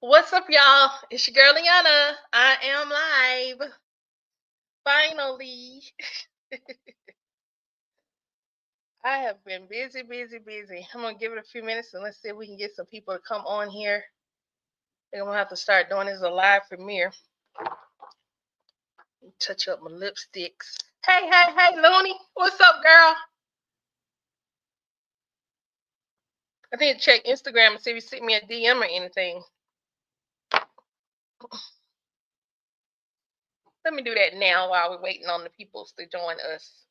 What's up, y'all? It's your girl Ayana. I am live. Finally. I have been busy, busy, busy. I'm gonna give it a few minutes and let's see if we can get some people to come on here. I'm gonna have to start doing this as a live premiere. Touch up my lipsticks. Hey, Looney. What's up, girl? I need to check Instagram and see if you sent me a DM or anything. Let me do that now while we're waiting on the people to join us.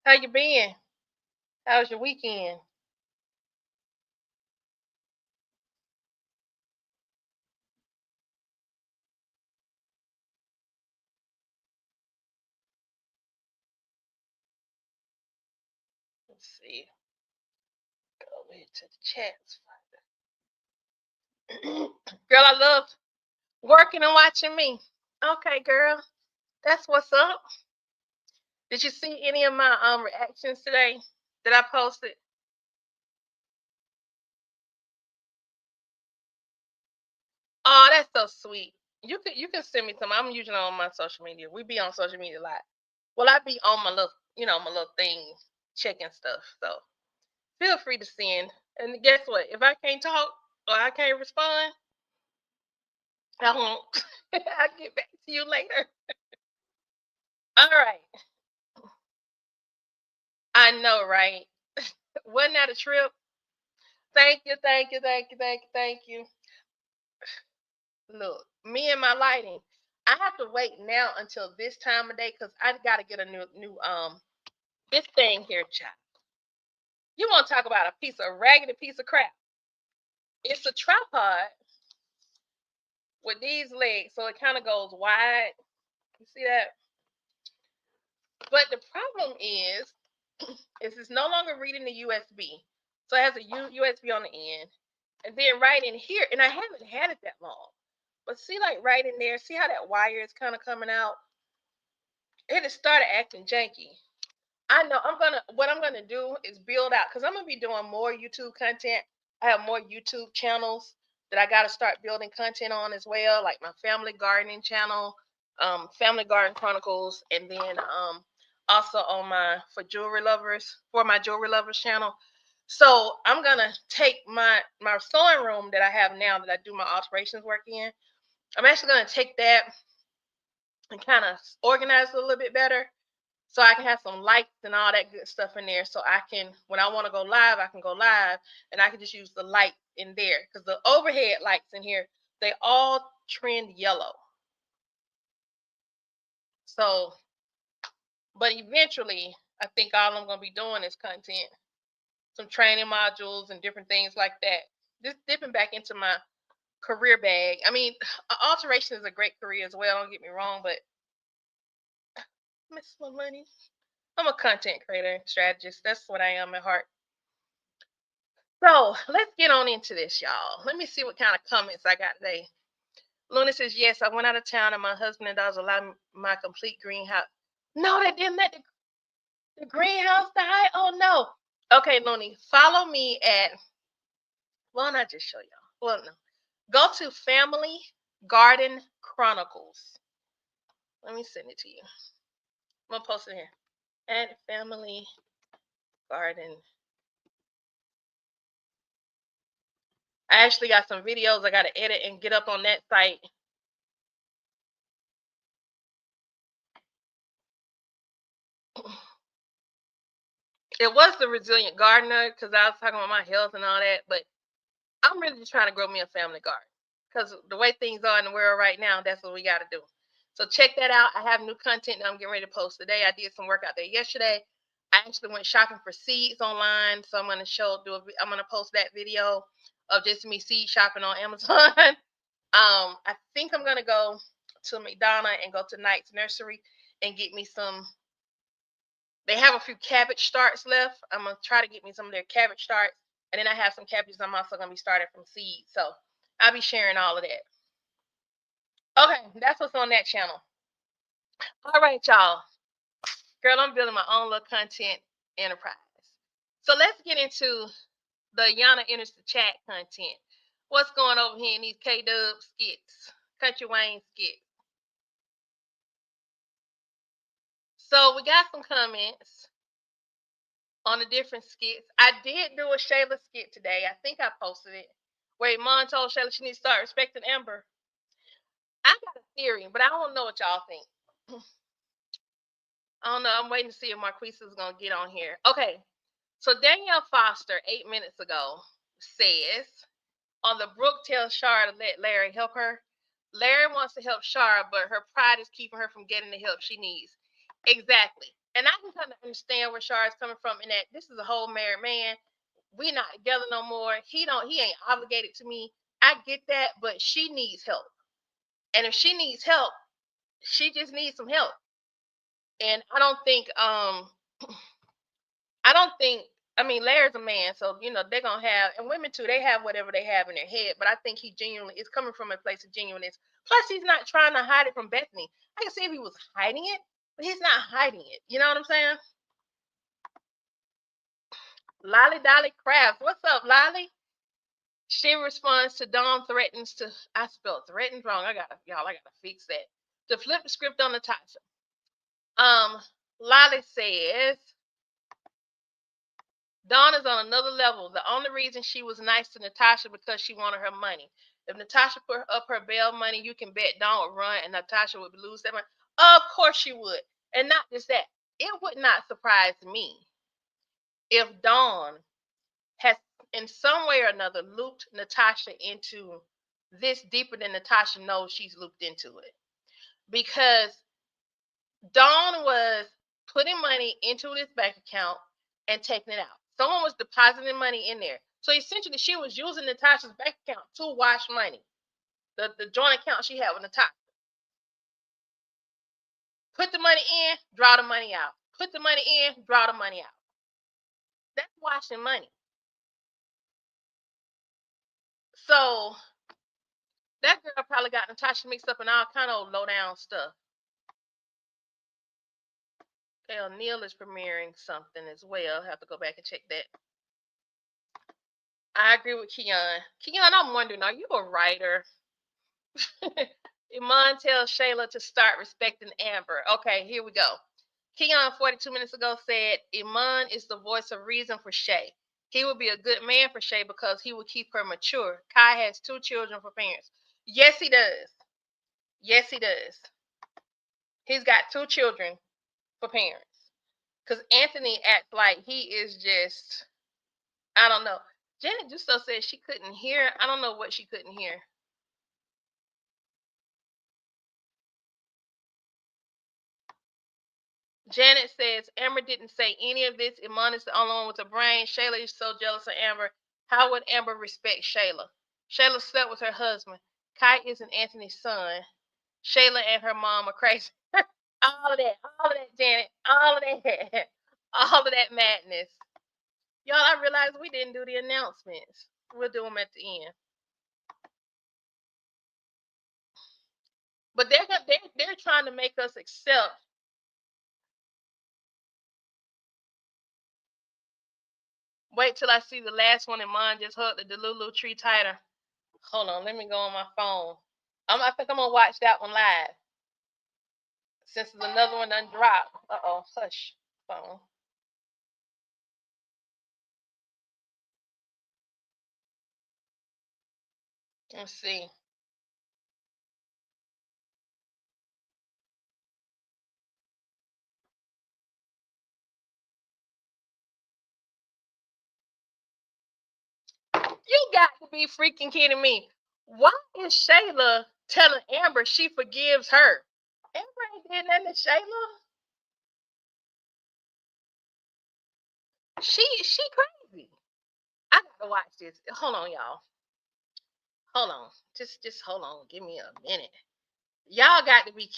How you been? How was your weekend? Let's see. Go over here to the chats. Girl, I love working and watching me. Okay, girl. That's what's up. Did you see any of my reactions today that I posted? Oh, that's so sweet. You can send me some. I'm usually on my social media. We be on social media a lot. Well, I be on my little thing checking stuff. So feel free to send. And guess what? If I can't talk or I can't respond, I won't. I'll get back to you later. All right. I know, right? Wasn't that a trip? Thank you, thank you, thank you, thank you, thank you. Look, me and my lighting. I have to wait now until this time of day because I gotta get a new this thing here, child. You want to talk about a raggedy piece of crap? It's a tripod with these legs, so it kind of goes wide. You see that? But the problem is it's no longer reading the USB, so it has a USB on the end, and then right in here, and I haven't had it that long. But see, like right in there, see how that wire is kind of coming out? It has started acting janky. I know what I'm gonna do is build out because I'm gonna be doing more YouTube content. I have more YouTube channels that I gotta start building content on as well, like my family gardening channel, Family Garden Chronicles, and then also on my jewelry lovers channel. So I'm gonna take my sewing room that I have now that I do my alterations work in. I'm actually gonna take that and kind of organize it a little bit better so I can have some lights and all that good stuff in there. So I can, when I want to go live, I can go live, and I can just use the light in there because the overhead lights in here they all trend yellow. So, but eventually, I think all I'm gonna be doing is content, some training modules and different things like that. Just dipping back into my career bag. I mean, alteration is a great career as well. Don't get me wrong, but miss my money. I'm a content creator and strategist. That's what I am at heart. So let's get on into this, y'all. Let me see what kind of comments I got today. Luna says, yes, I went out of town and my husband and daughters allowed my complete greenhouse. No, they didn't let the greenhouse die. Oh, no. Okay, Looney, follow me at, well, not just show y'all. Well, no. Go to Family Garden Chronicles. Let me send it to you. I'm going to post it here. At Family Garden. I actually got some videos I got to edit and get up on that site. It was the Resilient Gardener because I was talking about my health and all that, but I'm really just trying to grow me a family garden because the way things are in the world right now, that's what we got to do. So check that out. I have new content that I'm getting ready to post today. I did some work out there yesterday. I actually went shopping for seeds online, so I'm going to I'm going to post that video of just me seed shopping on Amazon. I think I'm going to go to McDonough and go to Knight's Nursery and get me some. They have a few cabbage starts left. I'm gonna try to get me some of their cabbage starts, and then I have some cabbages I'm also gonna be starting from seed. So I'll be sharing all of that. Okay, that's what's on that channel. All right, y'all. Girl, I'm building my own little content enterprise. So let's get into The Ayana enters the chat content. What's going over here in these K-Dub skits? Country Wayne skits. So we got some comments on the different skits. I did do a Shayla skit today. I think I posted it. Where Iman told Shayla she needs to start respecting Amber. I got a theory, but I don't know what y'all think. I don't know. I'm waiting to see if Marquise is going to get on here. Okay. So Danielle Foster, 8 minutes ago, says, on the Brooke tells Shara to let Larry help her. Larry wants to help Shara, but her pride is keeping her from getting the help she needs. Exactly. And I can kind of understand where Shara's coming from in that this is a whole married man. We not together no more. He ain't obligated to me. I get that, but she needs help. And if she needs help, she just needs some help. And I don't think I mean Larry's a man, so they're gonna have, and women too, they have whatever they have in their head, but I think he genuinely is coming from a place of genuineness. Plus he's not trying to hide it from Bethany. I can see if he was hiding it, but he's not hiding it. You know what I'm saying? Lolly Dolly Crafts. What's up, Lolly? She responds to Dawn threatens to, I spelled threatens wrong. I gotta fix that. To flip the script on Natasha. Lolly says Dawn is on another level. The only reason she was nice to Natasha because she wanted her money. If Natasha put up her bail money, you can bet Dawn would run and Natasha would lose that money. Of course she would. And not just that. It would not surprise me if Dawn has in some way or another looped Natasha into this deeper than Natasha knows she's looped into it. Because Dawn was putting money into this bank account and taking it out. Someone was depositing money in there. So essentially, she was using Natasha's bank account to wash money. The joint account she had with Natasha. Put the money in, draw the money out. Put the money in, draw the money out. That's washing money. So that girl probably got Natasha mixed up in all kind of low down stuff. Okay, Neil is premiering something as well. Have to go back and check that. I agree with Keon. Keon, I'm wondering, are you a writer? Iman tells Shayla to start respecting Amber. Okay, here we go. Keon 42 minutes ago said Iman is the voice of reason for Shay. He would be a good man for Shay because he would keep her mature. Kai has 2 children for parents. Yes, he does. Yes, he does. He's got 2 children for parents. Because Anthony acts like he is just, I don't know. Janet Justo said she couldn't hear. I don't know what she couldn't hear. Janet says Amber didn't say any of this. Iman is the only one with a brain. Shayla is so jealous of Amber. How would Amber respect Shayla? Shayla slept with her husband. Kai isn't Anthony's son. Shayla and her mom are crazy. all of that, Janet. All of that. All of that madness. Y'all, I realized we didn't do the announcements. We'll do them at the end. But they're trying to make us accept. Wait till I see the last one, and mine just hugged the Delulu tree tighter. Hold on, let me go on my phone. I think I'm gonna watch that one live. Since there's another one done dropped. Uh-oh, hush, phone. Let's see. You got to be freaking kidding me. Why is Shayla telling Amber she forgives her? Amber ain't did nothing to Shayla. She crazy. I gotta watch this. Hold on, y'all. Hold on. Just hold on. Give me a minute. Y'all got to be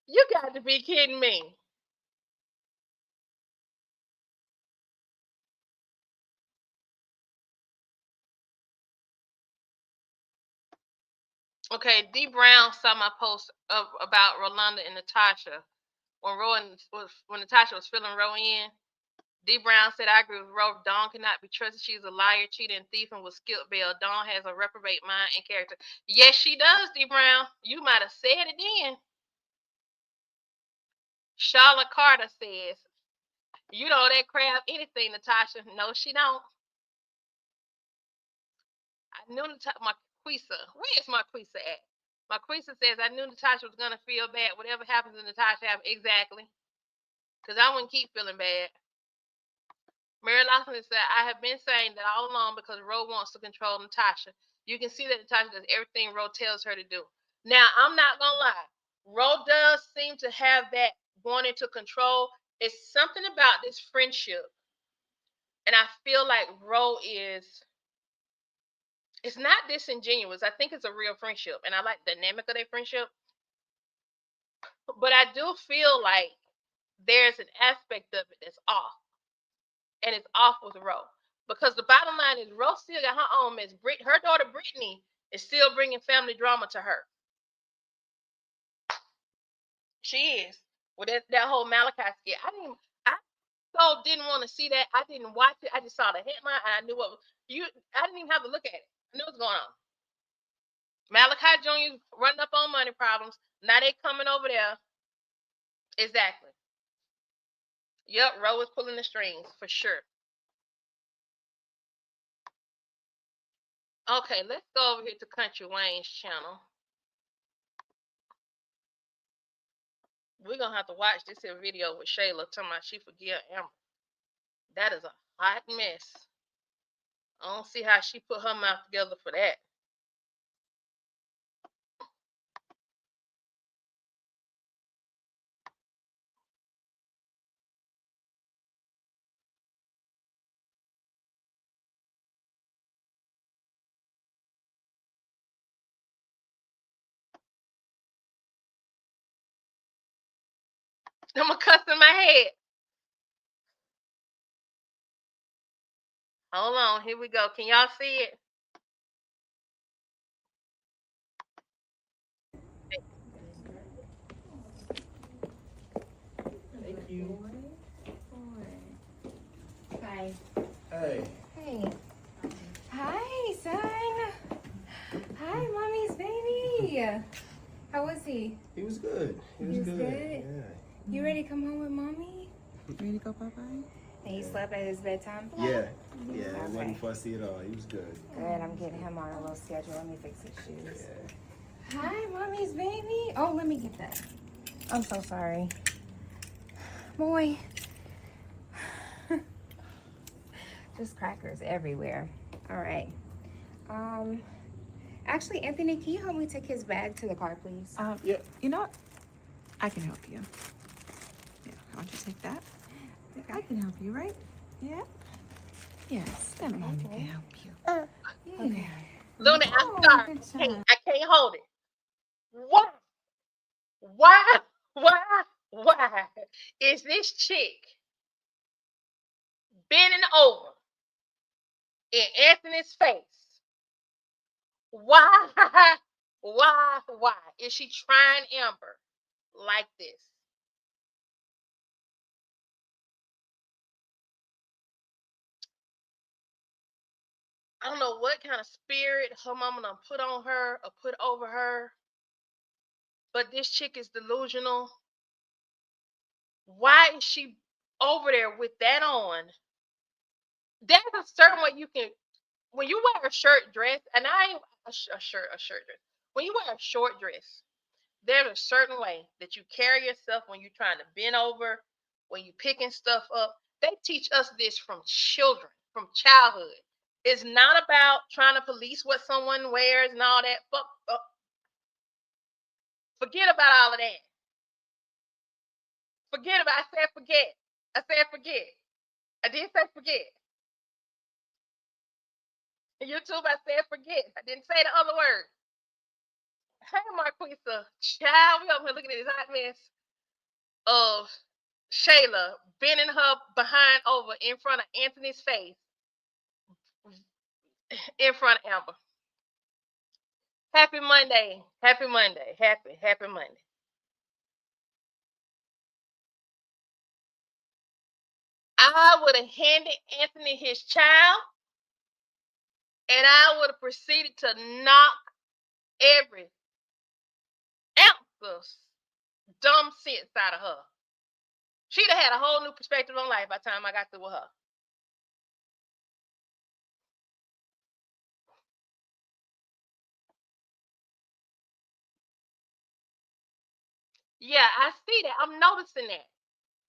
you got to be kidding me. Okay, D Brown saw my post about Rolanda and Natasha when Natasha was filling Ro in. D. Brown said, I agree with Ro. Dawn cannot be trusted. She's a liar, cheater, and thief, and will skip bail. Dawn has a reprobate mind and character. Yes, she does, D. Brown. You might have said it then. Charlotte Carter says, you know that crab anything, Natasha. No, she don't. I knew Marquisa. Where is Marquisa at? Marquisa says, I knew Natasha was going to feel bad. Whatever happens to Natasha, exactly. Because I wouldn't keep feeling bad. Mary Lawson said, I have been saying that all along because Ro wants to control Natasha. You can see that Natasha does everything Ro tells her to do. Now, I'm not going to lie. Ro does seem to have that wanting to control. It's something about this friendship. And I feel like Ro it's not disingenuous. I think it's a real friendship. And I like the dynamic of their friendship. But I do feel like there's an aspect of it that's off. And it's off with Ro. Because the bottom line is Ro still got her own mess. Her daughter Brittany is still bringing family drama to her. She is. With that whole Malachi skit. I didn't want to see that. I didn't watch it. I just saw the headline and I knew I didn't even have to look at it. I knew what was going on. Malachi Jr. running up on money problems. Now they coming over there. Exactly. Yep, Ro is pulling the strings for sure. Okay, let's go over here to Country Wayne's channel. We're gonna have to watch this here video with Shayla talking about she forgive Amber. That is a hot mess. I don't see how she put her mouth together for that. I'm gonna cuss in my head. Hold on, here we go. Can y'all see it? Thank you. Hi. Hey. Hey. Hi, son. Hi, mommy's baby. How was he? He was good. He was good. Yeah. You ready to come home with mommy? Ready to go bye-bye? And he slept at his bedtime? Yeah. Yeah. It wasn't fussy at all. He was good. Good. I'm getting him on a little schedule. Let me fix his shoes. Yeah. Hi, mommy's baby. Oh, let me get that. I'm so sorry. Boy. Just crackers everywhere. All right. Actually, Anthony, can you help me take his bag to the car, please? Yeah. You know what? I can help you. Yeah, why don't you take that? Okay. I can help you, right? Yeah? Yes, that mommy can help you. Yeah. Okay. Luna, I'm sorry. I can't hold it. Why is this chick bending over in Anthony's face? Why? Why is she trying Amber like this? I don't know what kind of spirit her mama done put on her or put over her, but this chick is delusional. Why is she over there with that on? There's a certain way you can, when you wear a shirt dress, and I ain't a shirt dress. When you wear a short dress, there's a certain way that you carry yourself when you're trying to bend over, when you're picking stuff up. They teach us this from children, from childhood. It's not about trying to police what someone wears and all that. Forget about all of that. Forget about. I said forget. I said forget. I didn't say forget. YouTube, I said forget. I didn't say the other word. Hey, Marquisa, child, we over here looking at this hot mess of Shayla bending her behind over in front of Anthony's face, in front of Amber. Happy Monday. Happy Monday. Happy Monday. I would have handed Anthony his child, and I would have proceeded to knock every ounce of dumb sense out of her. She'd have had a whole new perspective on life by the time I got through with her. Yeah, I see that. I'm noticing that.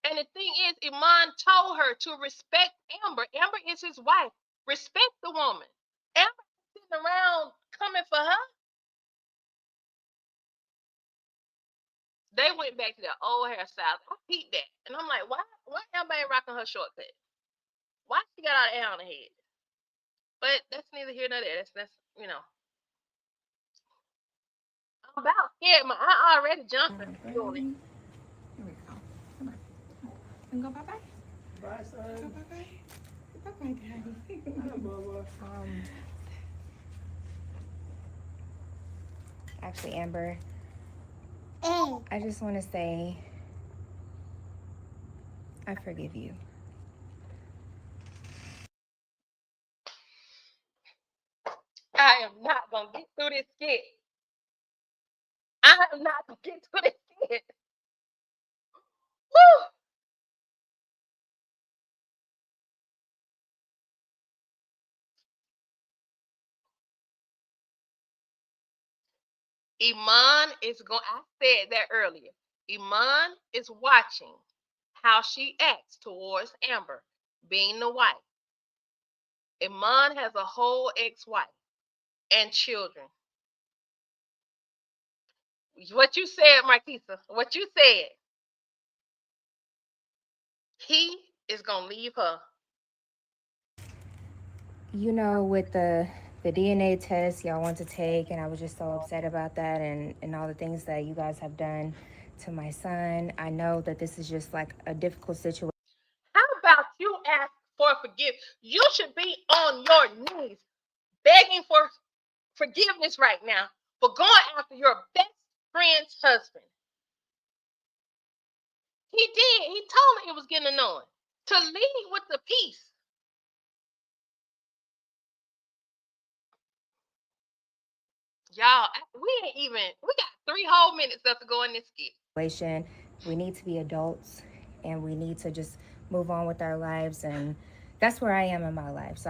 And the thing is, Iman told her to respect Amber. Amber is his wife. Respect the woman. Amber sitting around coming for her. They went back to their old hairstyles. I peeped that. And I'm like, why Amber ain't rocking her shortcut? Why she got all the hair on her head? But that's neither here nor there. That's you know. I'm about scared. I already jumped at the ceiling. Here we go. Come on. And go bye-bye. Bye, Go son. bye-bye. Bye-bye, Daddy. Bye, Bubba. Actually, Amber, I just want to say I forgive you. I am not gonna get through this skit. I am not gonna get through this skit. Woo! Iman is going. I said that earlier. Iman is watching how she acts towards Amber, being the wife. Iman has a whole ex-wife and children. What you said, Marquisa, what you said. He is gonna leave her. You know, with the DNA test y'all want to take, and I was just so upset about that, and all the things that you guys have done to my son. I know that this is just like a difficult situation. How about you ask for forgiveness? You should be on your knees begging for forgiveness right now for going after your best friend's husband. He did. He told me it was getting annoying. To lead with the peace. Y'all, we got 3 whole minutes left to go in this skit. We need to be adults, and we need to just move on with our lives, and that's where I am in my life. So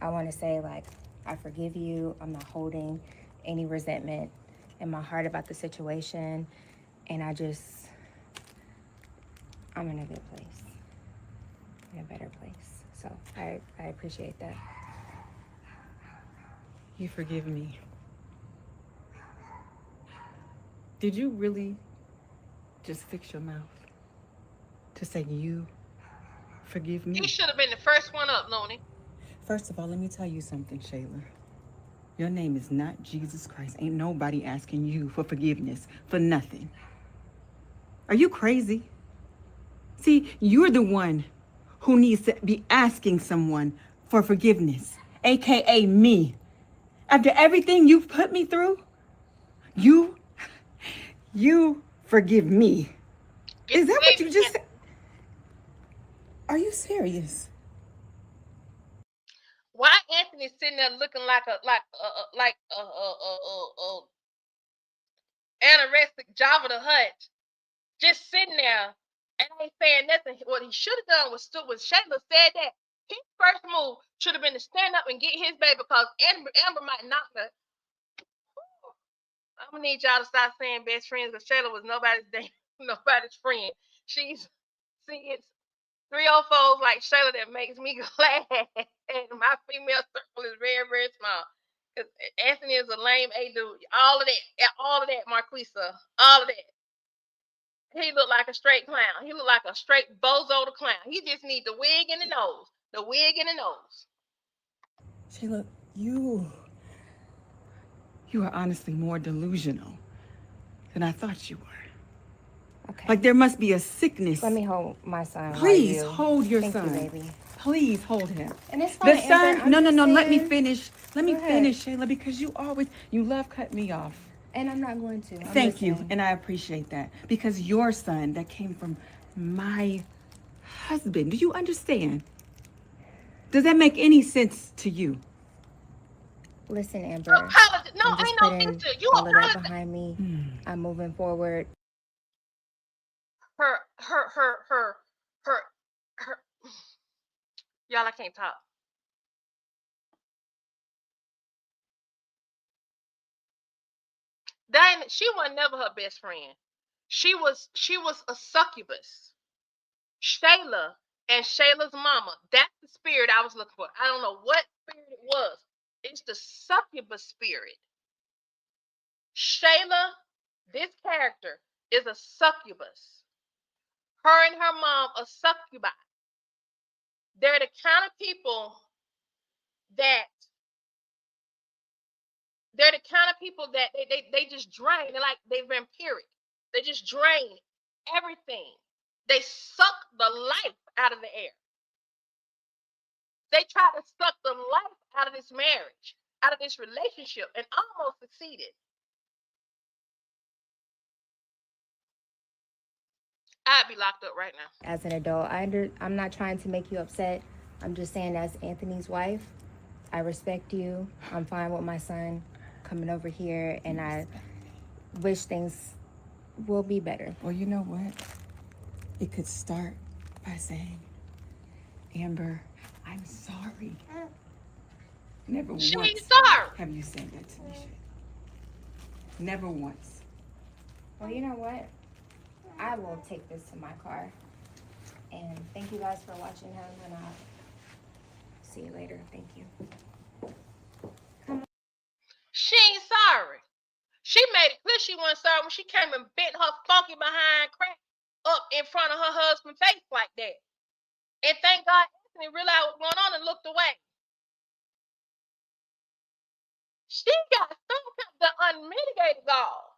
I want to say, like, I forgive you. I'm not holding any resentment in my heart about the situation, and I'm in a good place, in a better place. So I appreciate that. You forgive me. Did you really just fix your mouth to say you forgive me? You should have been the first one up, Looney. First of all, let me tell you something, Shayla. Your name is not Jesus Christ. Ain't nobody asking you for forgiveness for nothing. Are you crazy? See, you're the one who needs to be asking someone for forgiveness, aka me. After everything you've put me through, you forgive me. Is that what you just said? Are you serious? Why Anthony sitting there looking like a anorexic Java the Hutt, just sitting there and ain't saying nothing. What he should have done was stood when Shayla said that. His first move should have been to stand up and get his baby because Amber might knock her. I'm gonna need y'all to stop saying best friends because Shayla was nobody's friend. It's 304s like Shayla that makes me glad. And my female circle is very, very small. Because Anthony is a lame A dude. All of that, Marquisa. All of that. He looked like a straight clown. He looked like a straight bozo the clown. He just needs the wig and the nose. The wig and the nose. Shayla, you are honestly more delusional than I thought you were. Okay. Like there must be a sickness. Let me hold my son. Please hold your Thank son. you, baby. Please hold him. And it's fine, The son. Amber, No. Let me saying. finish. Let me Go ahead. finish, Shayla, because you love cut me off. And I'm not going to. Thank you, and I appreciate that because your son that came from my husband. Do you understand? Does that make any sense to you? Listen, You Amber, apologize. No, I'm ain't just no putting sister. You all of that apologize. behind me. Hmm. I'm moving forward. Her, her, her, her, her, her. Y'all, I can't talk. Diana, she was never her best friend. She was a succubus. Shayla and Shayla's mama. That's the spirit I was looking for. I don't know what spirit it was. It's the succubus spirit. Shayla, this character, is a succubus. Her and her mom are succubi. They're the kind of people that they just drain. They're like they vampiric. They just drain everything. They suck the life out of the air. They tried to suck the life out of this marriage, out of this relationship, and almost succeeded. I'd be locked up right now. As an adult, I'm not trying to make you upset. I'm just saying, as Anthony's wife, I respect you. I'm fine with my son coming over here, and I wish things will be better. Well, you know what? It could start by saying, Amber, I'm sorry. Never She ain't once sorry. have you said that to me, Shay. Never once. Well, you know what? I will take this to my car. And thank you guys for watching him, and I'll see you later. Thank you. She ain't sorry. She made it clear she wasn't sorry when she came and bent her funky behind crack up in front of her husband's face like that. And thank God Anthony realized what was going on and looked away. She got some kind of the unmitigated gall.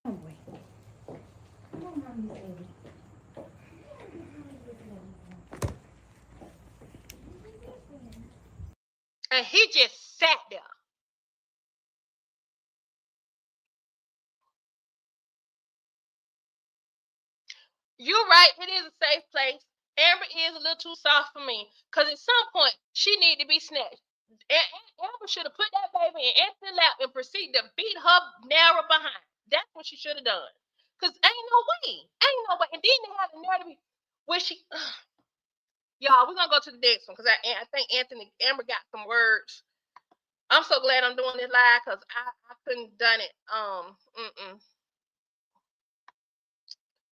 Oh, wait. Come on, mommy's baby. And he just sat there. You're right. It is a safe place. Amber is a little too soft for me. Because at some point, she needed to be snatched. Amber should have put that baby in Anthony's lap and proceeded to beat her narrow behind. That's what she should have done. Because ain't no way. Ain't no way. And then they had the nerve to be where she. Y'all, we're going to go to the next one. Because I think Amber got some words. I'm so glad I'm doing this live because I couldn't done it.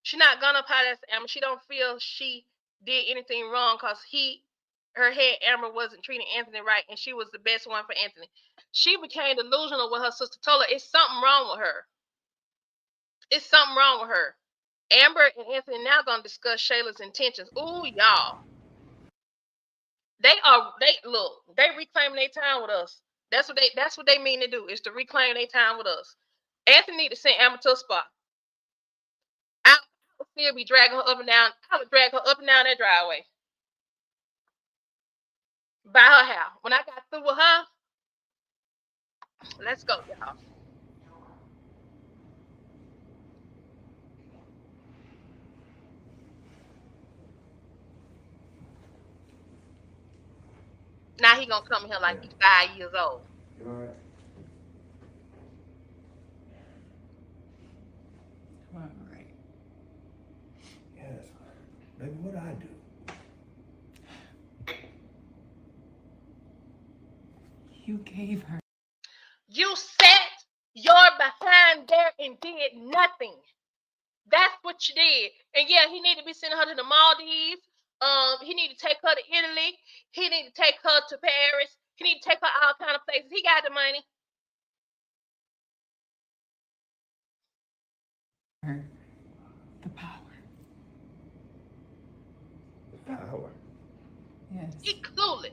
She not gonna apologize to Amber. She don't feel she did anything wrong because her head Amber wasn't treating Anthony right, and she was the best one for Anthony. She became delusional when her sister told her it's something wrong with her. It's something wrong with her. Amber and Anthony now gonna discuss Shayla's intentions. Ooh, y'all. They reclaiming their time with us. That's what they mean to do, is to reclaim their time with us. Anthony need to send Amber to a spot. I would still be dragging her up and down. I would drag her up and down that driveway by her house. When I got through with her, let's go, y'all. Now he gonna come here like he's 5 years old. You all right? All right. Yes. Baby, what I do? You gave her. You sat your behind there and did nothing. That's what you did. And yeah, he need to be sending her to the Maldives. He need to take her to Italy. He need to take her to Paris. He need to take her all kind of places. He got the money. Her the power. Power. Yes. He clueless.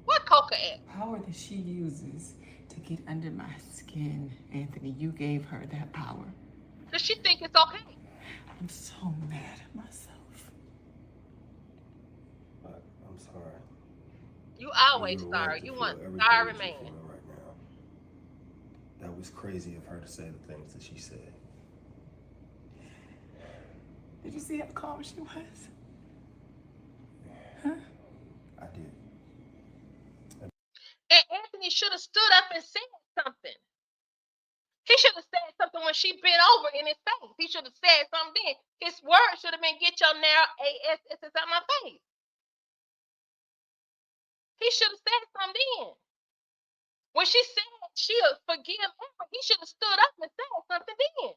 What Coca at? Power that she uses to get under my skin, Anthony. You gave her that power. Does she think it's okay? I'm so mad at myself. I'm sorry. You And always you're right sorry. to You feel want everything sorry that you're man. feeling right now. That was crazy of her to say the things that she said. you see how calm she was? Huh? I did. And Anthony should have stood up and said something. He should have said something when she bent over in his face. He should have said something then. His word should have been, "Get your narrow ass out my face." He should have said something then. When she said she'll forgive him, he should have stood up and said something then.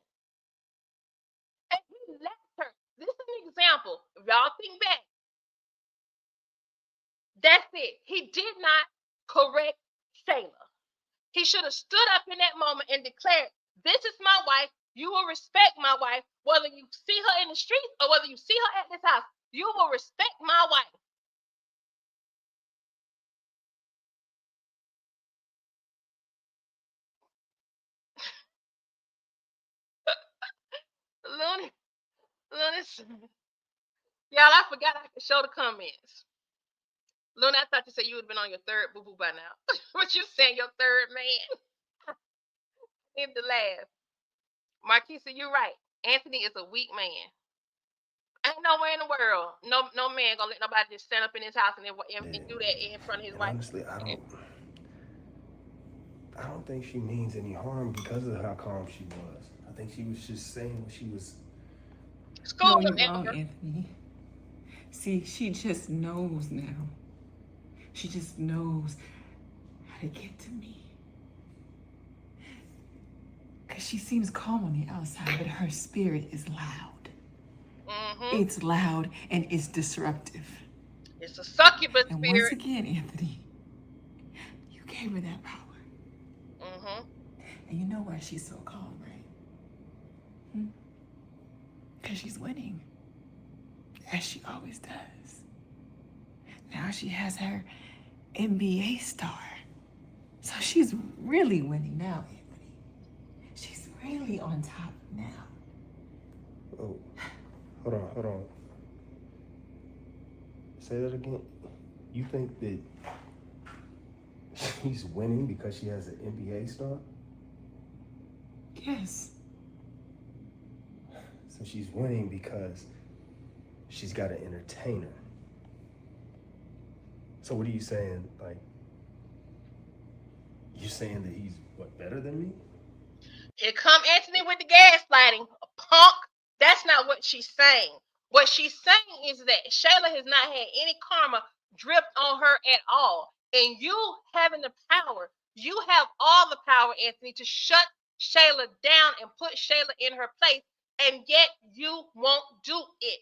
And he left her. This is an example. If y'all think back, that's it. He did not correct Shayla. He should have stood up in that moment and declared, "This is my wife. You will respect my wife, whether you see her in the streets or whether you see her at this house. You will respect my wife." Looney, Looney, y'all, I forgot I could show the comments. Looney, I thought you said you would have been on your third boo boo by now. What you saying, your third man? Need to laugh. Marquisa, you're right. Anthony is a weak man. Ain't nowhere in the world, no man gonna let nobody just stand up in his house and do that in front of his And wife. honestly, I don't think she means any harm because of how calm she was. I think she was just saying what she was. School No, him, you're wrong, Amber. Anthony. See, she just knows now. She just knows how to get to me. Because she seems calm on the outside, but her spirit is loud. Mm-hmm. It's loud and it's disruptive. It's a succubus And once spirit. again, Anthony, you gave her that power. Mm-hmm. And you know why she's so calm, right? Because she's winning, as she always does. Now she has her NBA star. So she's really winning now, Anthony. She's really on top now. Oh, hold on. Say that again. You think that she's winning because she has an NBA star? Yes. So she's winning because she's got an entertainer. So what are you saying? Like, you're saying that he's what, better than me? Here come Anthony with the gaslighting. Punk. That's not what she's saying. What she's saying is that Shayla has not had any karma dripped on her at all. And you having the power, you have all the power, Anthony, to shut Shayla down and put Shayla in her place, and yet you won't do it.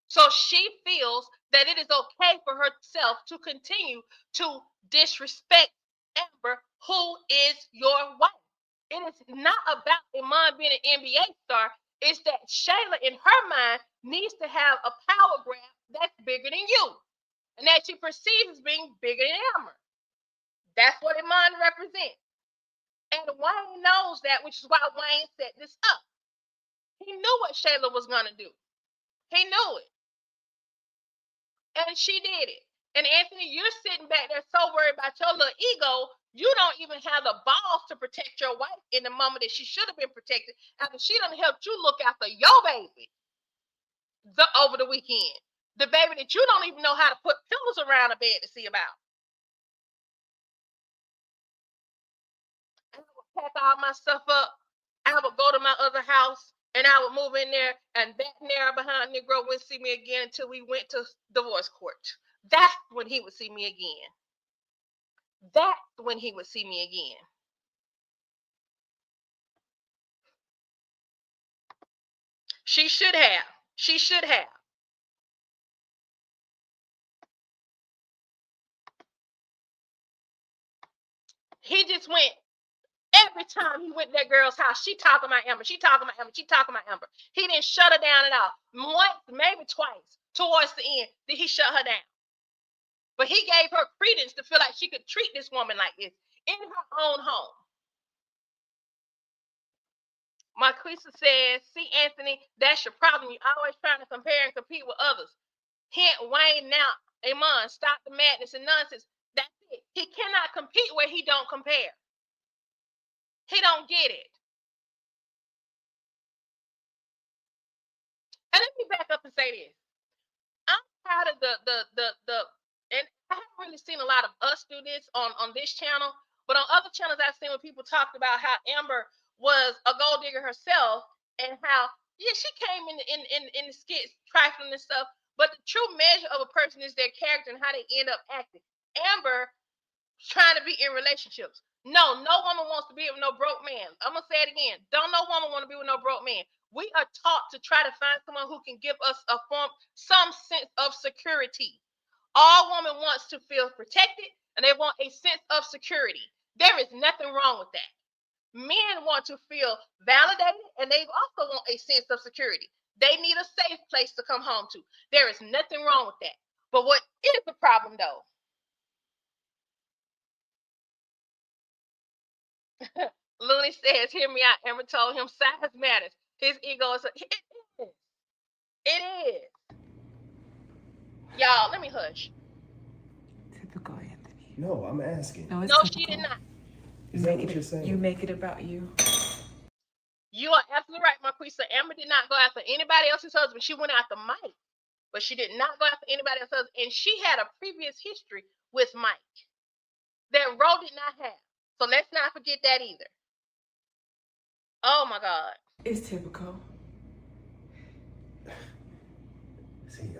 So she feels that it is okay for herself to continue to disrespect Amber, who is your wife. It is not about Iman being an NBA star. It's that Shayla, in her mind, needs to have a power grab that's bigger than you, and that she perceives as being bigger than Amber. That's what Iman represents. And Wayne knows that, which is why Wayne set this up. He knew what Shayla was going to do. He knew it. And she did it. And Anthony, you're sitting back there so worried about your little ego, you don't even have the balls to protect your wife in the moment that she should have been protected after she done helped you look after your baby over the weekend. The baby that you don't even know how to put pillows around the bed to see about. I would pack all my stuff up. I would go to my other house and I would move in there, and that narrow behind Negro wouldn't see me again until we went to divorce court. That's when he would see me again. That's when he would see me again. She should have. She should have. He just went every time he went to that girl's house. She talking about Amber. She talking about Amber. She talking about Amber. He didn't shut her down at all. Once, maybe twice. Towards the end, did he shut her down? But he gave her credence to feel like she could treat this woman like this in her own home. Marquisa says, "See, Anthony, that's your problem. You're always trying to compare and compete with others. Hint, Wayne, now, Amon, stop the madness and nonsense." That's it. He cannot compete where he don't compare. He don't get it. And let me back up and say this. I'm tired of the and I haven't really seen a lot of us do this on this channel, but on other channels I've seen when people talked about how Amber was a gold digger herself and how yeah she came in the skits trifling and stuff, but the true measure of a person is their character and how they end up acting. Amber trying to be in relationships. No, no woman wants to be with no broke man. I'm gonna say it again. Don't no woman want to be with no broke man. We are taught to try to find someone who can give us some sense of security. All woman wants to feel protected and they want a sense of security. There is nothing wrong with that. Men want to feel validated and they also want a sense of security. They need a safe place to come home to. There is nothing wrong with that. But what is the problem though? Looney says, hear me out. Amber told him size matters. His ego is it is. It is. Y'all, let me hush. Typical Anthony. No, I'm asking. No, it's No, she typical. did not. Is that what you're saying? You make it about you. You are absolutely right, Marquisa. Amber did not go after anybody else's husband. She went after Mike, but she did not go after anybody else's husband. And she had a previous history with Mike that Ro did not have. So let's not forget that either. Oh my God. It's typical. See,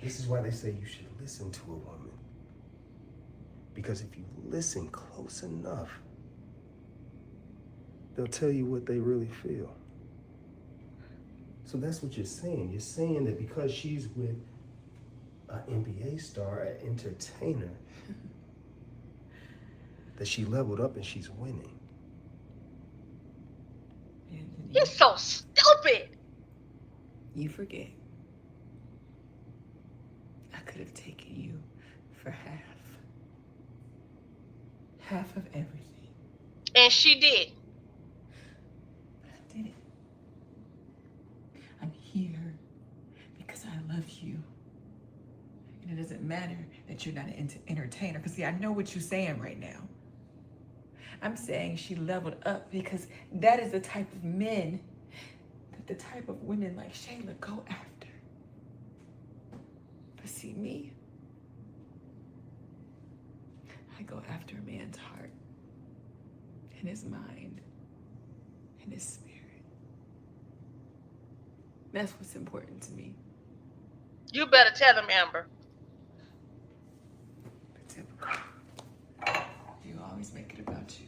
this is why they say you should listen to a woman. Because if you listen close enough, they'll tell you what they really feel. So that's what you're saying. You're saying that because she's with an NBA star, an entertainer, that she leveled up and she's winning. Anthony, He's so stupid. you forget. I could have taken you for half of everything. And she did. But I didn't. I'm here because I love you. And it doesn't matter that you're not an entertainer. Because, see, I know what you're saying right now. I'm saying she leveled up because that is the type of men that the type of women like Shayla go after. But see, me, I go after a man's heart and his mind and his spirit. That's what's important to me. You better tell him, Amber. Typical. You always make it about you.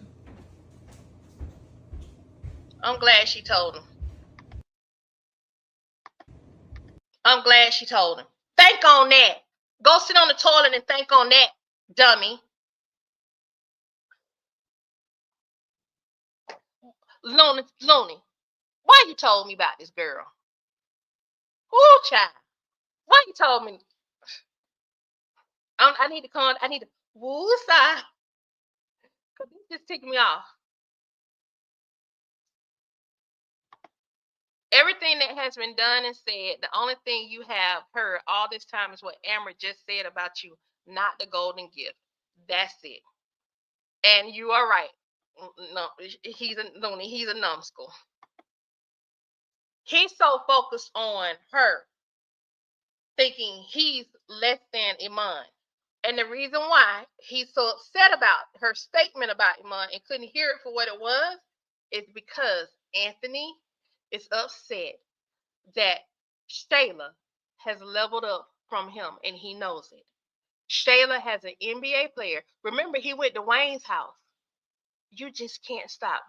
I'm glad she told him. I'm glad she told him. Think on that. Go sit on the toilet and think on that, dummy. Looney, why you told me about this girl? Ooh, child. Why you told me? I need to come. I need to. Woo, sigh. Cause this just ticked me off. Everything that has been done and said, the only thing you have heard all this time is what Amber just said about you, not the golden gift. That's it. And you are right. No, he's a loony. He's a numbskull. He's so focused on her, thinking he's less than Iman. And the reason why he's so upset about her statement about Iman and couldn't hear it for what it was is because Anthony is upset that Shayla has leveled up from him and he knows it. Shayla has an NBA player. Remember, he went to Wayne's house. You just can't stop.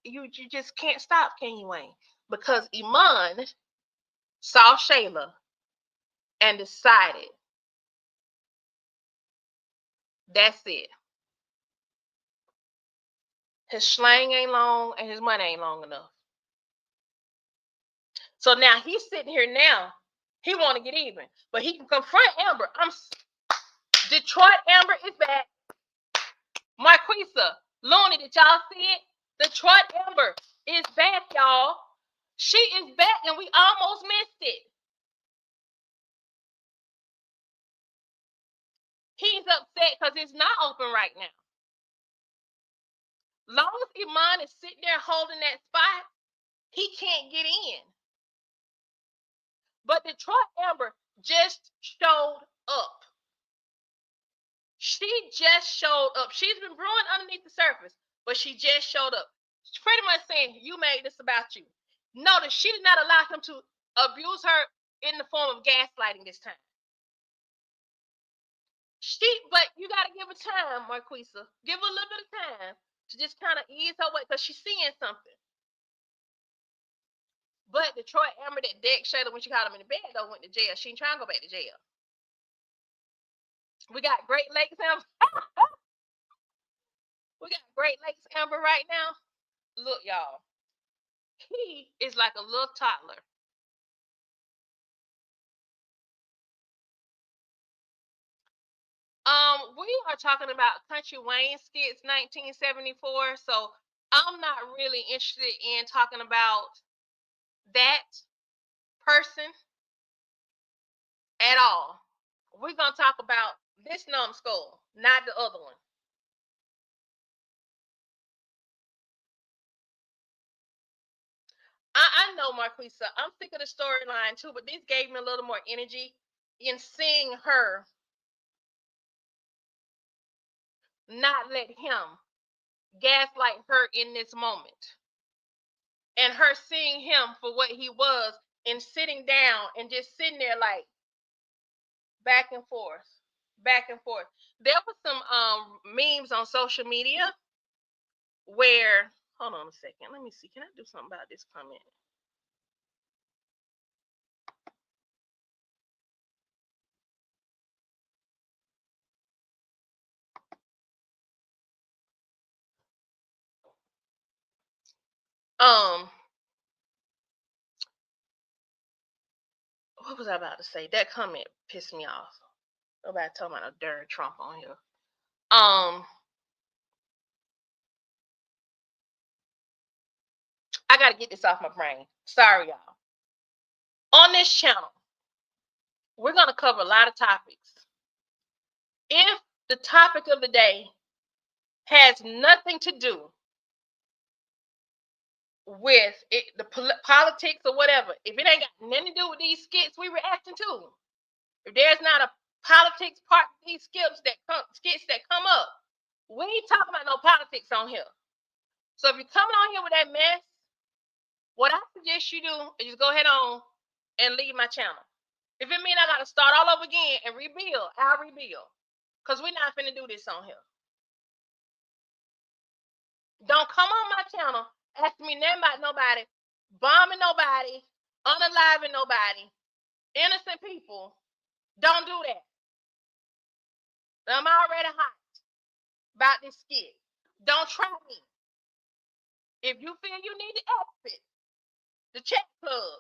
You just can't stop, can you, Wayne? Because Iman saw Shayla and decided that's it. His slang ain't long and his money ain't long enough. So now he's sitting here now. He want to get even, but he can confront Amber. Detroit Amber is back. Marquisa, Looney, did y'all see it? Detroit Amber is back, y'all. She is back, and we almost missed it. He's upset because it's not open right now. Long as Iman is sitting there holding that spot, He can't get in. But Detroit Amber just showed up. She just showed up. She's been brewing underneath the surface, but she just showed up. She's pretty much saying, you made this about you. Notice she did not allow him to abuse her in the form of gaslighting this time. But you got to give her time, Marquisa. Give her a little bit of time to just kind of ease her way because she's seeing something. But Detroit Amber, that deck Shayla, when she caught him in the bed, though, went to jail. She ain't trying to go back to jail. We got Great Lakes Amber. We got Great Lakes Amber right now. Look, y'all. He is like a little toddler. We are talking about Country Wayne skits 1974. So I'm not really interested in talking about that person at all. We're gonna talk about this numbskull, not the other one. I know, Marquisa. I'm sick of the storyline too, but this gave me a little more energy in seeing her not let him gaslight her in this moment. And her seeing him for what he was and sitting down and just sitting there like back and forth, back and forth. There was some memes on social media where, hold on a second, let me see. Can I do something about this comment? Um, what was I about to say? That comment pissed me off. Nobody talking about a darn Trump on here. I gotta get this off my brain. Sorry, y'all. On this channel, we're gonna cover a lot of topics. If the topic of the day has nothing to do with it, the politics or whatever, if it ain't got nothing to do with these skits we reacting to, if there's not a politics part of these skits that come up, we ain't talking about no politics on here. So if you're coming on here with that mess, what I suggest you do is just go ahead on and leave my channel. If it means I got to start all over again and rebuild, I'll rebuild. Because we're not finna do this on here. Don't come on my channel asking me nothing about nobody, bombing nobody, unaliving nobody, innocent people. Don't do that. I'm already hot about this skit. Don't try me. If you feel you need to exit the chat club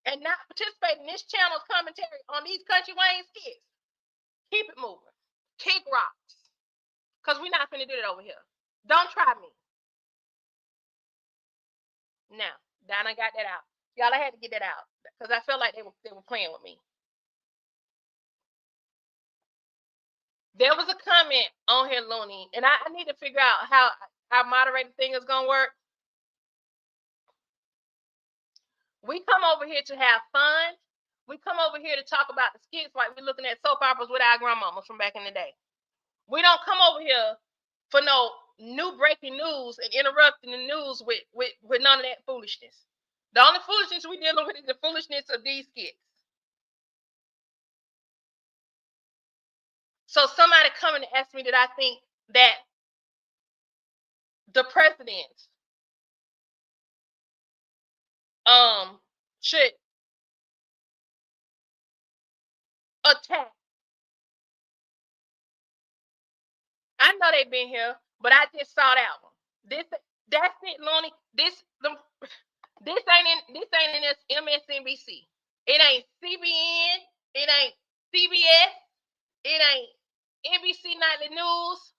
and not participate in this channel's commentary on these Country Wayne skits, keep it moving. Kick rocks. Because we're not finna do that over here. Don't try me. Now, Donna got that out. Y'all, I had to get that out because I felt like they were playing with me. There was a comment on here, Looney, and I need to figure out how our moderator thing is gonna work. We come over here to have fun. We come over here to talk about the skits like we're looking at soap operas with our grandmamas from back in the day. We don't come over here for no new breaking news and interrupting the news with none of that foolishness. The only foolishness we're dealing with is the foolishness of these skits. So somebody coming to ask me that I think that the president should attack. I know they've been here, but I just saw that one. That's it, Lonnie. This ain't in this MSNBC. It ain't CBN. It ain't CBS. It ain't NBC Nightly News.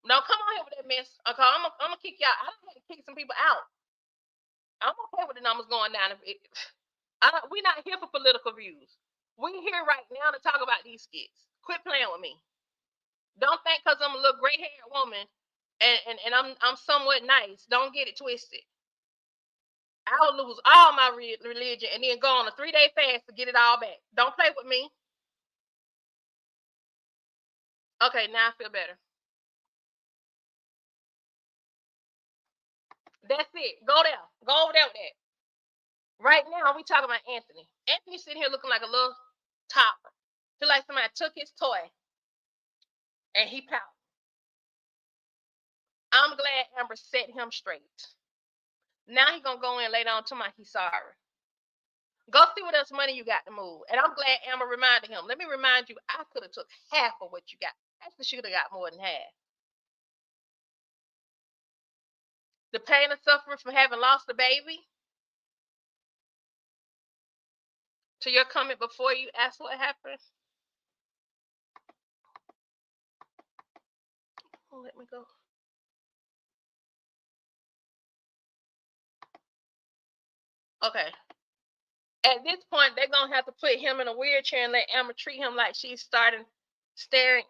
No, come on here with that mess. Okay, I'm gonna kick y'all. I don't have to kick some people out. I'm okay with the numbers going down. We're not here for political views. We're here right now to talk about these skits. Quit playing with me. Don't think because I'm a little gray-haired woman and I'm somewhat nice. Don't get it twisted. I would lose all my religion and then go on a 3-day fast to get it all back. Don't play with me. Okay, now I feel better. That's it. Go there. Go over there with that. Right now, we talking about Anthony. Anthony sitting here looking like a little topper. Feel like somebody took his toy and he pouted. I'm glad Amber set him straight. Now he gonna go in later on to my he's sorry. Go see what else money you got to move. And I'm glad Amber reminded him. Let me remind you, I could have took half of what you got. Actually, should have got more than half. The pain and suffering from having lost a baby to your comment before you ask what happened. Oh, let me go. Okay. At this point, they're gonna have to put him in a wheelchair and let Amber treat him like she's starting staring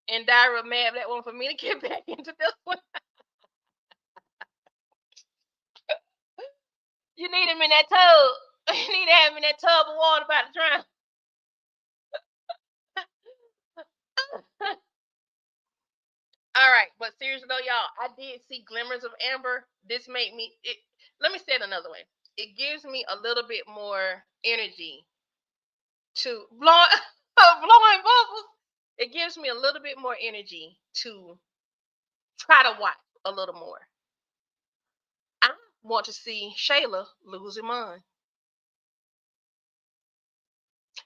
and diarrhea mad that one for me to get back into this one. You need him in that tub. You need to have him in that tub of water about to drown. All right, but seriously though, y'all, I did see glimmers of Amber. This made me. Let me say it another way. It gives me a little bit more energy to blowing blowing bubbles. It gives me a little bit more energy to try to watch a little more. I want to see Shayla lose her mind